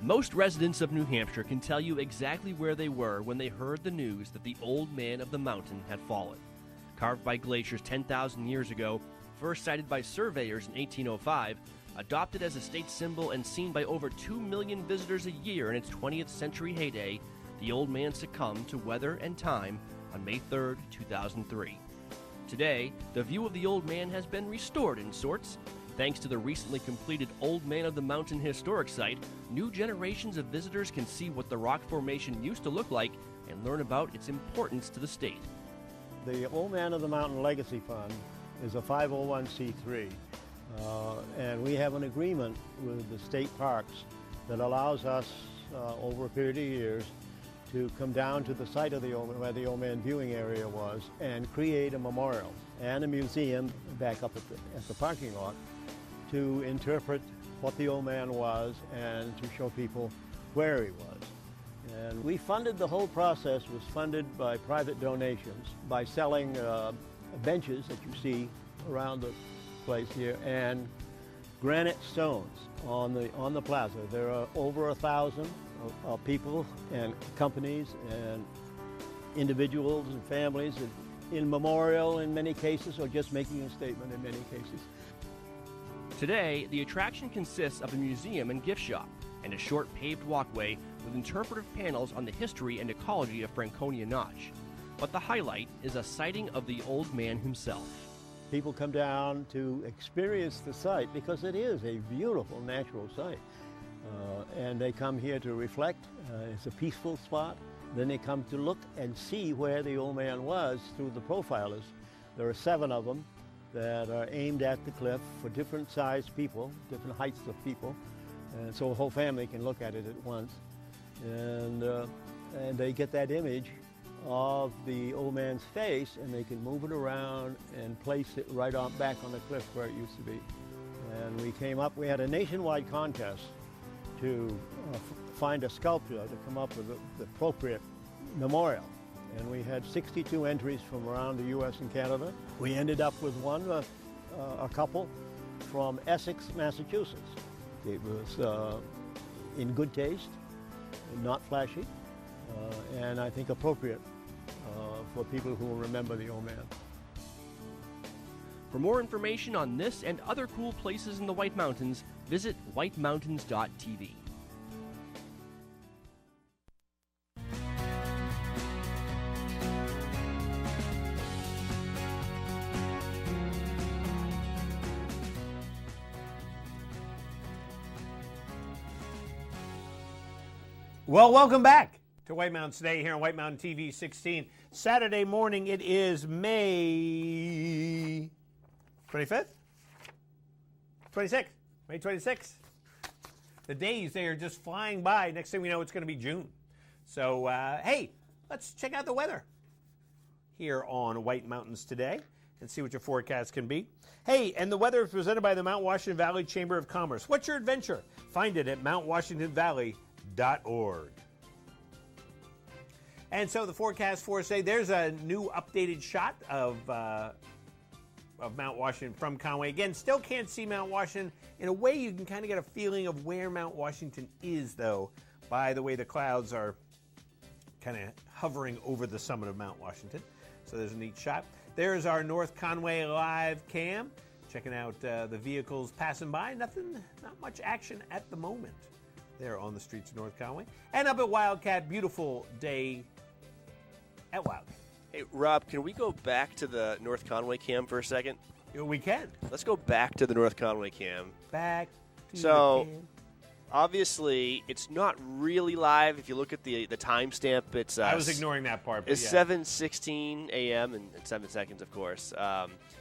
Most residents of New Hampshire can tell you exactly where they were when they heard the news that the Old Man of the Mountain had fallen. Carved by glaciers 10,000 years ago, first sighted by surveyors in 1805, adopted as a state symbol and seen by over 2 million visitors a year in its 20th century heyday, the Old Man succumbed to weather and time on May 3, 2003. Today, the view of the Old Man has been restored in sorts. Thanks to the recently completed Old Man of the Mountain historic site, new generations of visitors can see what the rock formation used to look like and learn about its importance to the state. The Old Man of the Mountain Legacy Fund is a 501c3, and we have an agreement with the state parks that allows us, over a period of years, to come down to the site of the Old Man, where the Old Man viewing area was, and create a memorial and a museum back up at the parking lot, to interpret what the Old Man was and to show people where he was. And we funded, the whole process was funded by private donations, by selling benches that you see around the place here, and granite stones on the plaza. There are over 1,000 people and companies and individuals and families in memorial in many cases, or just making a statement in many cases. Today, the attraction consists of a museum and gift shop, and a short paved walkway with interpretive panels on the history and ecology of Franconia Notch. But the highlight is a sighting of the old man himself. People come down to experience the site because it is a beautiful natural site. And they come here to reflect. It's a peaceful spot. Then they come to look and see where the old man was through the profilers. There are 7 of them that are aimed at the cliff for different sized people, different heights of people. And so a whole family can look at it at once. And they get that image of the old man's face, and they can move it around and place it right on back on the cliff where it used to be. And we had a nationwide contest to find a sculptor to come up with the appropriate memorial. And we had 62 entries from around the U.S. and Canada. We ended up with a couple from Essex, Massachusetts. It was in good taste, not flashy, and I think appropriate for people who will remember the old man. For more information on this and other cool places in the White Mountains, visit whitemountains.tv. Well, welcome back to White Mountains Today here on White Mountain TV 16. Saturday morning, it is May 25th? 26th. May 26th. The days, they are just flying by. Next thing we know, it's going to be June. So, hey, let's check out the weather here on White Mountains Today and see what your forecast can be. Hey, and the weather is presented by the Mount Washington Valley Chamber of Commerce. What's your adventure? Find it at mountwashingtonvalley.org. And so the forecast for us today, there's a new updated shot of Mount Washington from Conway. Again, still can't see Mount Washington. In a way, you can kind of get a feeling of where Mount Washington is, though, by the way the clouds are kind of hovering over the summit of Mount Washington. So there's a neat shot. There's our North Conway live cam. Checking out the vehicles passing by. Not much action at the moment there on the streets of North Conway. And up at Wildcat, beautiful day at Wildcat. Hey, Rob, can we go back to the North Conway cam for a second? We can. Let's go back to the North Conway cam. Back to the cam. Obviously, it's not really live. If you look at the timestamp, it's... I was ignoring that part. But it's 7:16 a.m. and 7 seconds, of course.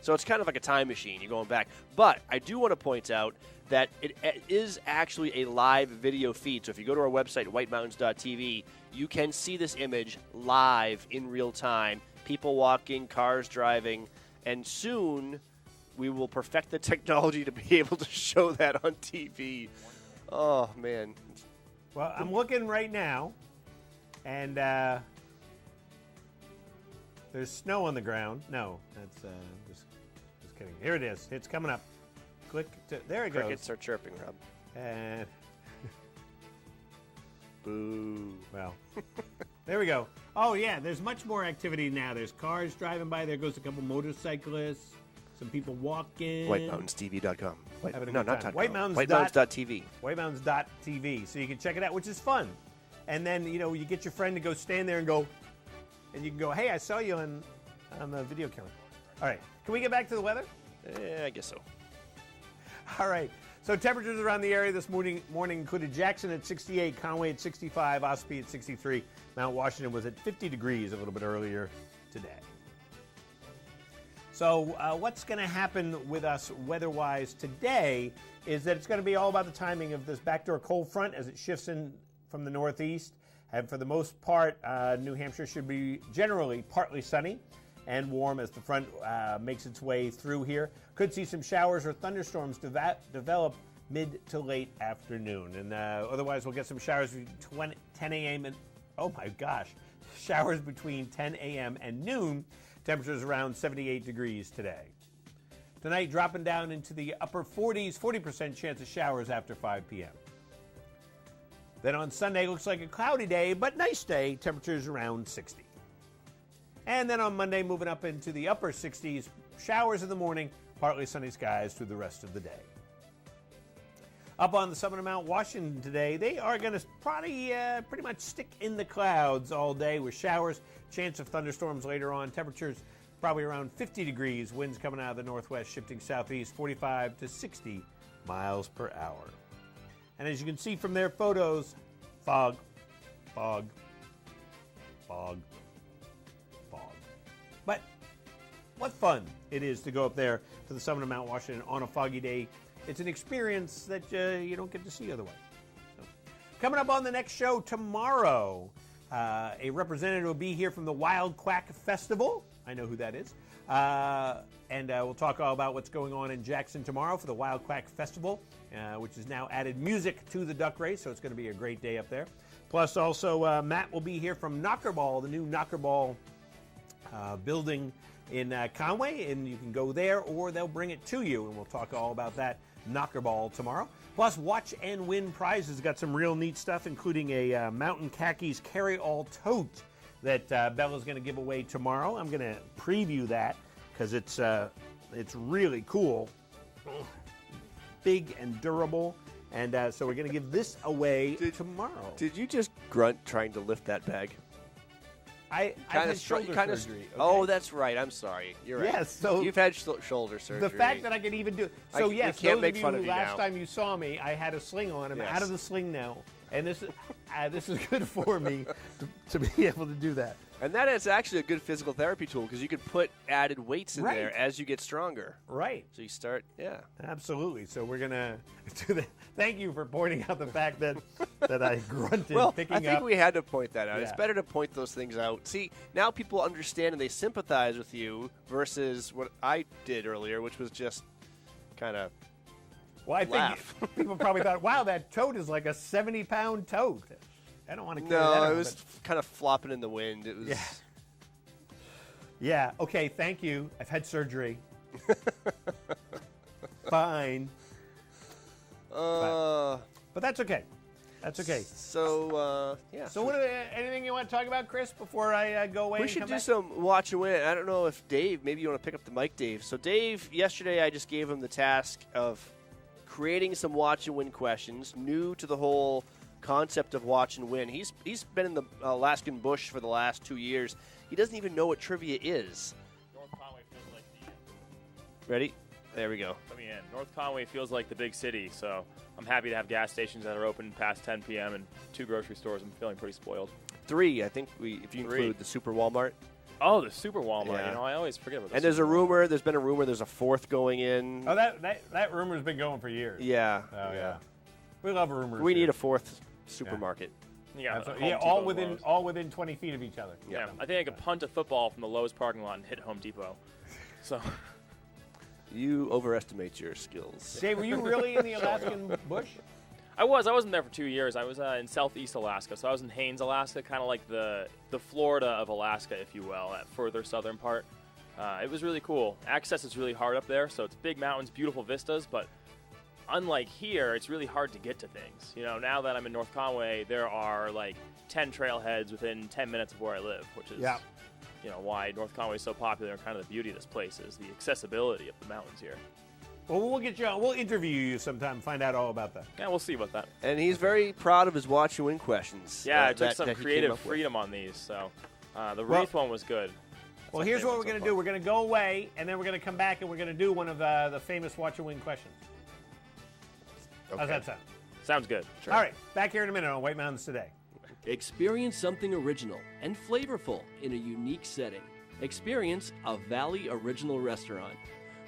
So it's kind of like a time machine. You're going back. But I do want to point out that it is actually a live video feed. So if you go to our website, whitemountains.tv, you can see this image live in real time. People walking, cars driving, and soon we will perfect the technology to be able to show that on TV. Oh, man. Well, I'm looking right now, and there's snow on the ground. No, that's just kidding. Here it is. It's coming up. Click. There it goes. Crickets are chirping, Rob. And boo. Well, there we go. Oh, yeah, there's much more activity now. There's cars driving by. There goes a couple motorcyclists, some people walking. WhiteMountainsTV.com. WhiteMountains.tv. WhiteMountains.tv. So you can check it out, which is fun. And then, you get your friend to go stand there and go, and you can go, hey, I saw you on the video camera. All right. Can we get back to the weather? I guess so. All right. So temperatures around the area this morning included Jackson at 68, Conway at 65, Ospey at 63. Mount Washington was at 50 degrees a little bit earlier today. So what's going to happen with us weather-wise today is that it's going to be all about the timing of this backdoor cold front as it shifts in from the northeast. And for the most part, New Hampshire should be generally partly sunny and warm as the front makes its way through here. Could see some showers or thunderstorms develop mid to late afternoon. And otherwise, we'll get some showers between 10 a.m. and, oh my gosh, showers between 10 a.m. and noon. Temperatures around 78 degrees today. Tonight, dropping down into the upper 40s, 40% chance of showers after 5 p.m. Then on Sunday, looks like a cloudy day, but nice day. Temperatures around 60. And then on Monday, moving up into the upper 60s, showers in the morning, partly sunny skies through the rest of the day. Up on the summit of Mount Washington today, they are going to probably pretty much stick in the clouds all day with showers, chance of thunderstorms later on. Temperatures probably around 50 degrees, winds coming out of the northwest, shifting southeast, 45 to 60 miles per hour. And as you can see from their photos, fog, fog, fog, fog. But what fun it is to go up there to the summit of Mount Washington on a foggy day. It's an experience that you don't get to see otherwise. So, coming up on the next show tomorrow, a representative will be here from the Wild Quack Festival. I know who that is. And we'll talk all about what's going on in Jackson tomorrow for the Wild Quack Festival, which has now added music to the duck race, so it's going to be a great day up there. Plus, also, Matt will be here from Knockerball, the new Knockerball building in Conway, and you can go there or they'll bring it to you, and we'll talk all about that Knockerball tomorrow. Plus, Watch and Win prizes. Got some real neat stuff, including a Mountain Khakis carry-all tote that Bella's going to give away tomorrow. I'm going to preview that because it's really cool, big and durable, and so we're going to give this away tomorrow. Did you just grunt trying to lift that bag? I had shoulder surgery. Okay? Oh, that's right. I'm sorry. You're right. Yes, so you've had shoulder surgery. The fact that I can even do so, yes, can't those make of fun you of you last now. time you saw me, I had a sling on. I'm Yes. out of the sling now, and this is good for me to be able to do that. And that is actually a good physical therapy tool because you can put added weights in Right. there as you get stronger. Right. So you start, yeah. Absolutely. So we're gonna do that. Thank you for pointing out the fact that I grunted Well, picking I think up. we had to point that out. Yeah. It's better to point those things out. See, now people understand and they sympathize with you versus what I did earlier, which was just kind of Well, I think people probably thought, wow, that tote is like a 70-pound tote. I don't want to carry that No, around, it was kind of flopping in the wind. It was. Yeah. Yeah, okay, thank you. I've had surgery. Fine. But that's okay. That's okay. So, yeah. So, anything you want to talk about, Chris, before I go away? We and should come do back? some watch and win. I don't know if Dave, maybe you want to pick up the mic, Dave. So, Dave, yesterday I just gave him the task of creating some watch and win questions, new to the whole concept of watch and win. He's been in the Alaskan bush for the last 2 years. He doesn't even know what trivia is. North Conway feels like Ready? There we go. Let me in. North Conway feels like the big city, so I'm happy to have gas stations that are open past 10 p.m. and 2 grocery stores. I'm feeling pretty spoiled. 3, I think, if you include the Super Walmart. Oh, the Super Walmart. Yeah. You know, I always forget about that. And there's been a rumor there's a 4th going in. Oh, that rumor's been going for years. Yeah. Oh, yeah. We love rumors. We here. need a 4th supermarket. Yeah, Yeah, all within 20 feet of each other. Yeah, I think I could punt a football from the Lowe's parking lot and hit Home Depot. So, You overestimate your skills. Dave, were you really in the Alaskan bush? I wasn't there for 2 years. I was in southeast Alaska, so I was in Haines, Alaska, kind of like the Florida of Alaska, if you will, that further southern part. It was really cool. Access is really hard up there, so it's big mountains, beautiful vistas, but unlike here, it's really hard to get to things. You know, now that I'm in North Conway, there are like 10 trailheads within 10 minutes of where I live, which is, you know, why North Conway is so popular and kind of the beauty of this place is the accessibility of the mountains here. Well, we'll get you on. We'll interview you sometime and find out all about that. Yeah, we'll see about that. And he's very proud of his watch and win questions. Yeah, I took that some he came creative up with. freedom on these, so the wreath one was good. Well, here's what we're going to do. We're going to go away, and then we're going to come back, and we're going to do one of the famous watch and win questions. Okay. How's that sound? Sounds good. Sure. All right, back here in a minute on White Mountains Today. Experience something original and flavorful in a unique setting. Experience a Valley Original restaurant.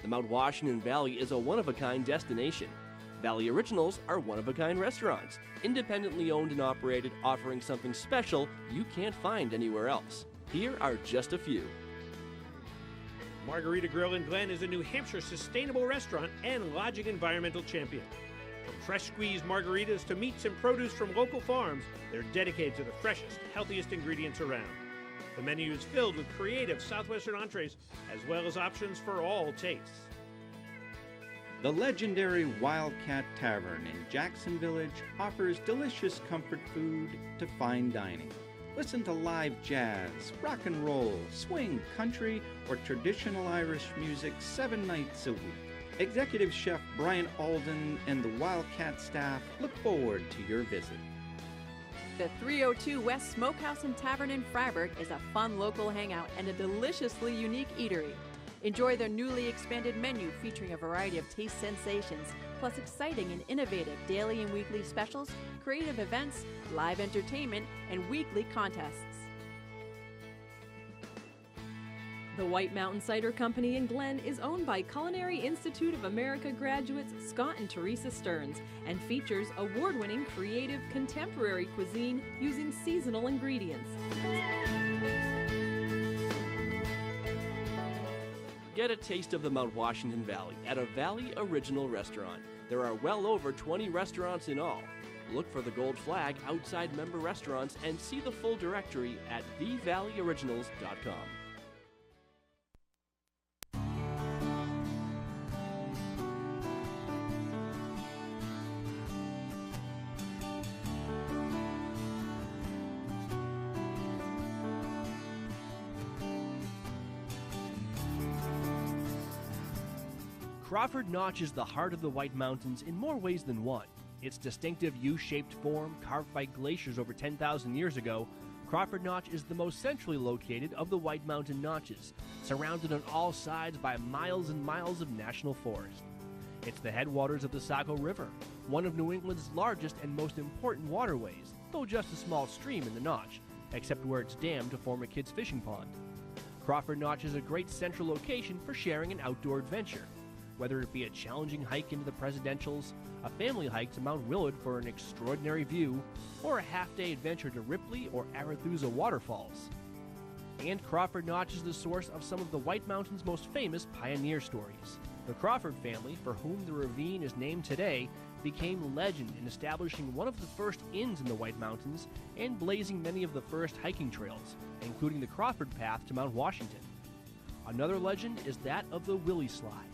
The Mount Washington Valley is a one-of-a-kind destination. Valley Originals are one-of-a-kind restaurants, independently owned and operated, offering something special you can't find anywhere else. Here are just a few. Margarita Grill in Glen is a New Hampshire sustainable restaurant and lodging environmental champion. From fresh squeezed margaritas to meats and produce from local farms, they're dedicated to the freshest, healthiest ingredients around. The menu is filled with creative Southwestern entrees, as well as options for all tastes. The legendary Wildcat Tavern in Jackson Village offers delicious comfort food to fine dining. Listen to live jazz, rock and roll, swing, country, or traditional Irish music 7 nights a week. Executive Chef Brian Alden and the Wildcat staff look forward to your visit. The 302 West Smokehouse and Tavern in Freiburg is a fun local hangout and a deliciously unique eatery. Enjoy their newly expanded menu featuring a variety of taste sensations, plus exciting and innovative daily and weekly specials, creative events, live entertainment, and weekly contests. The White Mountain Cider Company in Glen is owned by Culinary Institute of America graduates Scott and Teresa Stearns and features award-winning creative contemporary cuisine using seasonal ingredients. Get a taste of the Mount Washington Valley at a Valley Original restaurant. There are well over 20 restaurants in all. Look for the gold flag outside member restaurants and see the full directory at thevalleyoriginals.com. Crawford Notch is the heart of the White Mountains in more ways than one. Its distinctive U-shaped form, carved by glaciers over 10,000 years ago, Crawford Notch is the most centrally located of the White Mountain notches, surrounded on all sides by miles and miles of national forest. It's the headwaters of the Saco River, one of New England's largest and most important waterways, though just a small stream in the Notch, except where it's dammed to form a kid's fishing pond. Crawford Notch is a great central location for sharing an outdoor adventure. Whether it be a challenging hike into the Presidentials, a family hike to Mount Willard for an extraordinary view, or a half-day adventure to Ripley or Arethusa waterfalls. And Crawford Notch is the source of some of the White Mountains' most famous pioneer stories. The Crawford family, for whom the ravine is named today, became legend in establishing one of the first inns in the White Mountains and blazing many of the first hiking trails, including the Crawford Path to Mount Washington. Another legend is that of the Willie Slide.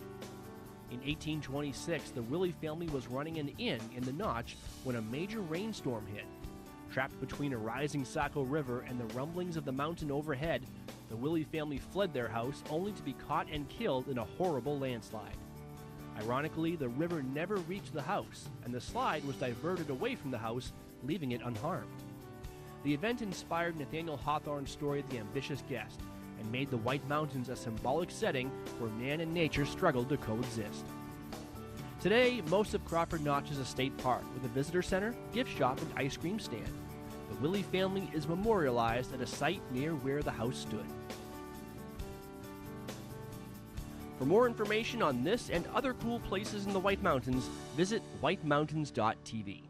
In 1826, the Willie family was running an inn in the Notch when a major rainstorm hit. Trapped between a rising Saco River and the rumblings of the mountain overhead, the Willie family fled their house only to be caught and killed in a horrible landslide. Ironically, the river never reached the house, and the slide was diverted away from the house, leaving it unharmed. The event inspired Nathaniel Hawthorne's story The Ambitious Guest, and made the White Mountains a symbolic setting where man and nature struggled to coexist. Today, most of Crawford Notch is a state park with a visitor center, gift shop, and ice cream stand. The Willie family is memorialized at a site near where the house stood. For more information on this and other cool places in the White Mountains, visit whitemountains.tv.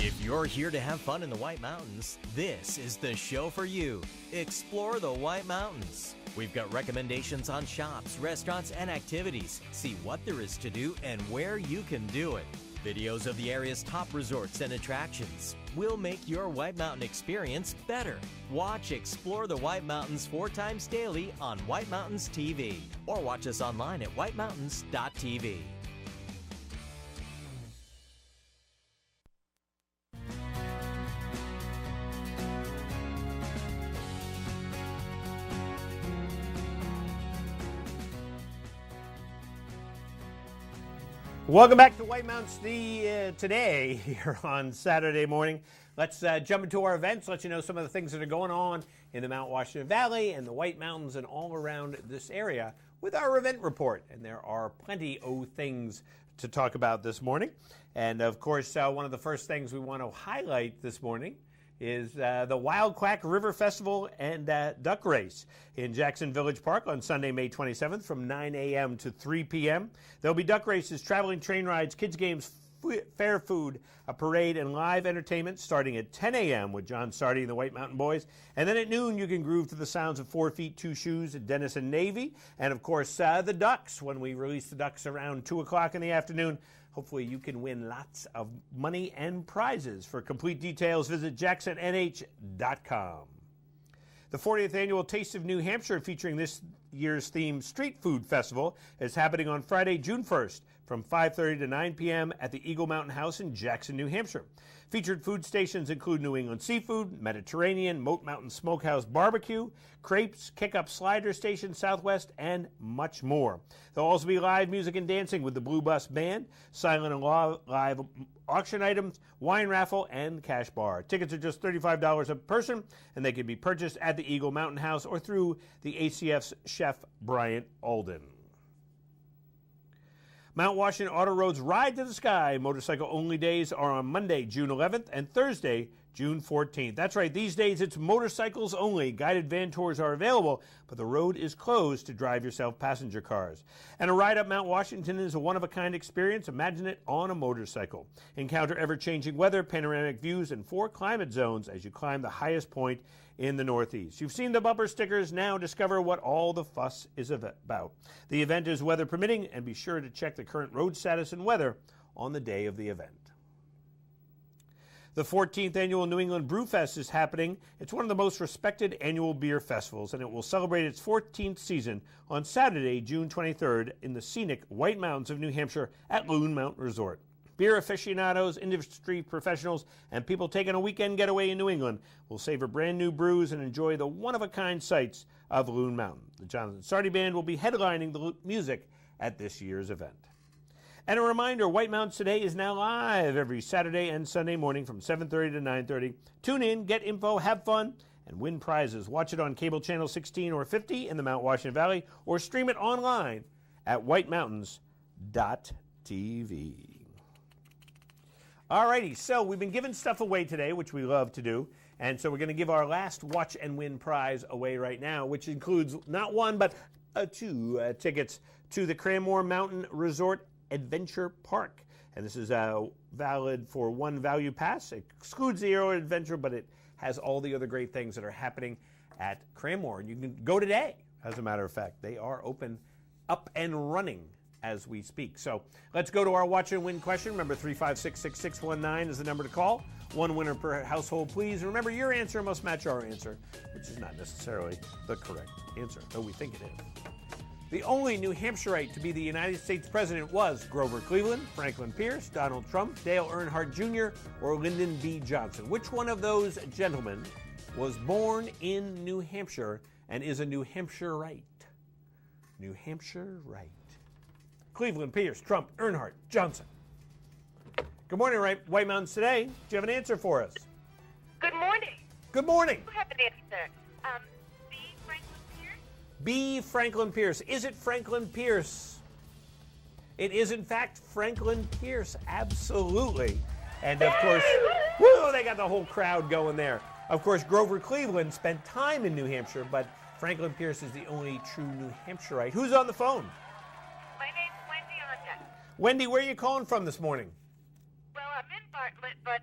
If you're here to have fun in the White Mountains, this is the show for you. Explore the White Mountains. We've got recommendations on shops, restaurants, and activities. See what there is to do and where you can do it. Videos of the area's top resorts and attractions. We'll make your White Mountain experience better. Watch Explore the White Mountains 4 times daily on White Mountains TV, or watch us online at whitemountains.tv. Welcome back to White Mountains today here on Saturday morning. Let's jump into our events, let you know some of the things that are going on in the Mount Washington Valley and the White Mountains and all around this area with our event report. And there are plenty of things to talk about this morning. And of course, one of the first things we want to highlight this morning is the Wild Quack River Festival and Duck Race in Jackson Village Park on Sunday, May 27th from 9 a.m. to 3 p.m. There'll be duck races, traveling train rides, kids games, fair food, a parade, and live entertainment starting at 10 a.m. with John Sardi and the White Mountain Boys. And then at noon, you can groove to the sounds of 4 Feet, 2 Shoes, Dennis and Navy. And of course, the Ducks, when we release the Ducks around 2 o'clock in the afternoon. Hopefully you can win lots of money and prizes. For complete details, visit jacksonnh.com. The 40th Annual Taste of New Hampshire, featuring this year's themed Street Food Festival is happening on Friday, June 1st from 5:30 to 9 p.m. at the Eagle Mountain House in Jackson, New Hampshire. Featured food stations include New England seafood, Mediterranean, Moat Mountain Smokehouse barbecue, crepes, kick-up slider station Southwest, and much more. There'll also be live music and dancing with the Blue Bus Band, silent and live auction items, wine raffle, and cash bar. Tickets are just $35 a person, and they can be purchased at the Eagle Mountain House or through the ACF's chef Bryant Alden. Mount Washington Auto Road's Ride to the Sky motorcycle-only days are on Monday, June 11th, and Thursday, June 14th. That's right, these days it's motorcycles only. Guided van tours are available, but the road is closed to drive yourself passenger cars. And a ride up Mount Washington is a one-of-a-kind experience. Imagine it on a motorcycle. Encounter ever-changing weather, panoramic views, and 4 climate zones as you climb the highest point in the Northeast. You've seen the bumper stickers, now discover what all the fuss is about. The event is weather permitting, and be sure to check the current road status and weather on the day of the event. The 14th annual New England Brewfest is happening. It's one of the most respected annual beer festivals, and it will celebrate its 14th season on Saturday, June 23rd in the scenic White Mountains of New Hampshire at Loon Mountain Resort. Beer aficionados, industry professionals, and people taking a weekend getaway in New England will savor brand new brews and enjoy the one-of-a-kind sights of Loon Mountain. The Jonathan Sardi Band will be headlining the music at this year's event. And a reminder, White Mountains Today is now live every Saturday and Sunday morning from 7:30 to 9:30. Tune in, get info, have fun, and win prizes. Watch it on cable channel 16 or 50 in the Mount Washington Valley, or stream it online at whitemountains.tv. Alrighty, so we've been giving stuff away today, which we love to do. And so we're going to give our last Watch and Win prize away right now, which includes not one, but 2 tickets to the Kramer Mountain Resort Adventure Park. And this is valid for 1 value pass. It excludes the Aero Adventure, but it has all the other great things that are happening at Craymore. And you can go today, as a matter of fact. They are open, up and running as we speak. So let's go to our Watch and Win question. Remember, 356-6619 is the number to call. 1 winner per household, please. Remember, your answer must match our answer, which is not necessarily the correct answer, though we think it is. The only New Hampshireite to be the United States president was Grover Cleveland, Franklin Pierce, Donald Trump, Dale Earnhardt Jr., or Lyndon B. Johnson. Which one of those gentlemen was born in New Hampshire and is a New Hampshireite? New Hampshireite. Cleveland, Pierce, Trump, Earnhardt, Johnson. Good morning, White Mountains Today. Do you have an answer for us? Good morning. Good morning. You have an answer. B. Franklin Pierce? B. Franklin Pierce. Is it Franklin Pierce? It is, in fact, Franklin Pierce. Absolutely. And, of course, woo, they got the whole crowd going there. Of course, Grover Cleveland spent time in New Hampshire, but Franklin Pierce is the only true New Hampshireite. Who's on the phone? My name's Wendy Anja. Wendy, where are you calling from this morning? Well, I'm in Bartlett, but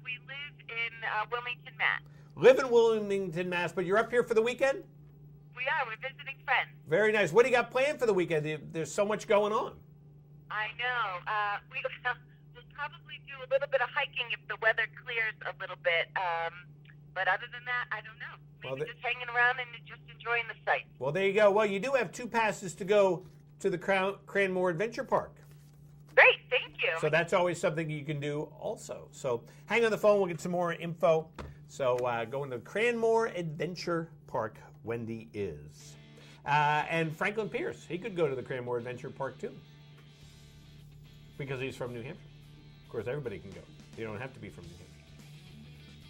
we live in Wilmington, Mass. Live in Wilmington, Mass, but you're up here for the weekend? We are. We're visiting friends. Very nice. What do you got planned for the weekend? There's so much going on. I know. We'll probably do a little bit of hiking if the weather clears a little bit. But other than that, I don't know. Maybe just hanging around and just enjoying the sights. Well, there you go. Well, you do have 2 passes to go to the Craymore Adventure Park. Great, thank you. So that's always something you can do also. So hang on the phone, we'll get some more info. So going to Craymore Adventure Park, Wendy is. And Franklin Pierce, he could go to the Craymore Adventure Park too, because he's from New Hampshire. Of course, everybody can go. You don't have to be from New Hampshire.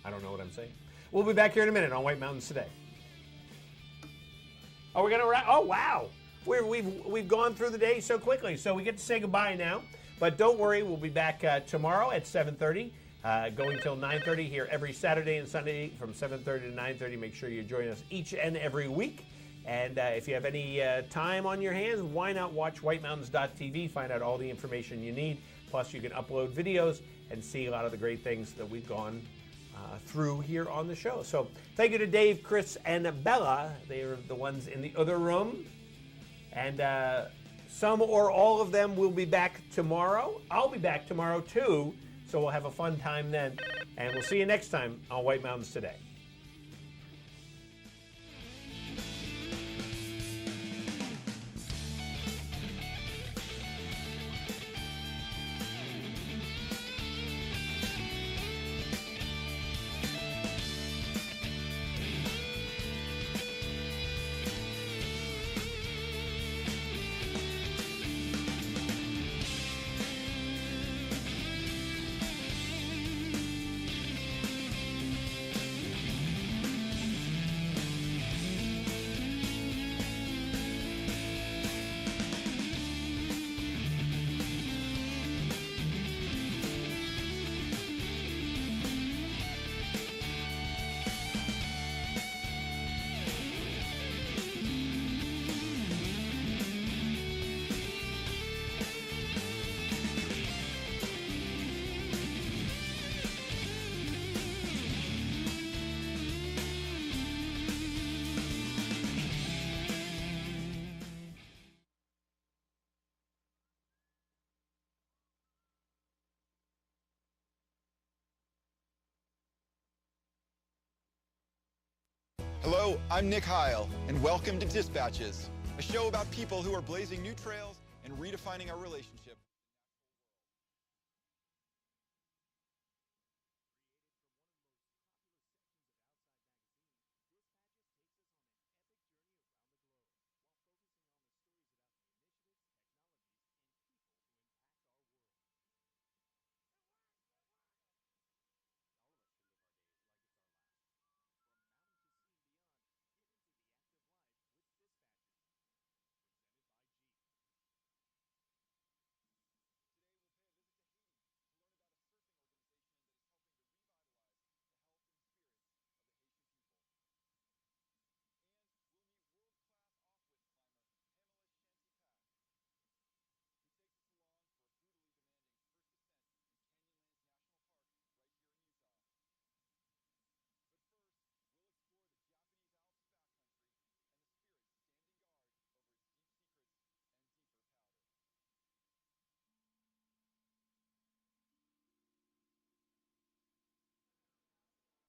I don't know what I'm saying. We'll be back here in a minute on White Mountains Today. Oh, we're going to wrap? Oh, wow. We've gone through the day so quickly, so we get to say goodbye now. But don't worry, we'll be back tomorrow at 7:30, going till 9:30 here every Saturday and Sunday from 7:30 to 9:30. Make sure you join us each and every week. And if you have any time on your hands, why not watch whitemountains.tv, find out all the information you need. Plus, you can upload videos and see a lot of the great things that we've gone through here on the show. So thank you to Dave, Chris, and Bella. They are the ones in the other room. And some or all of them will be back tomorrow. I'll be back tomorrow too, so we'll have a fun time then. And we'll see you next time on White Mountains Today. Hello, I'm Nick Heil, and welcome to Dispatches, a show about people who are blazing new trails and redefining our relationship.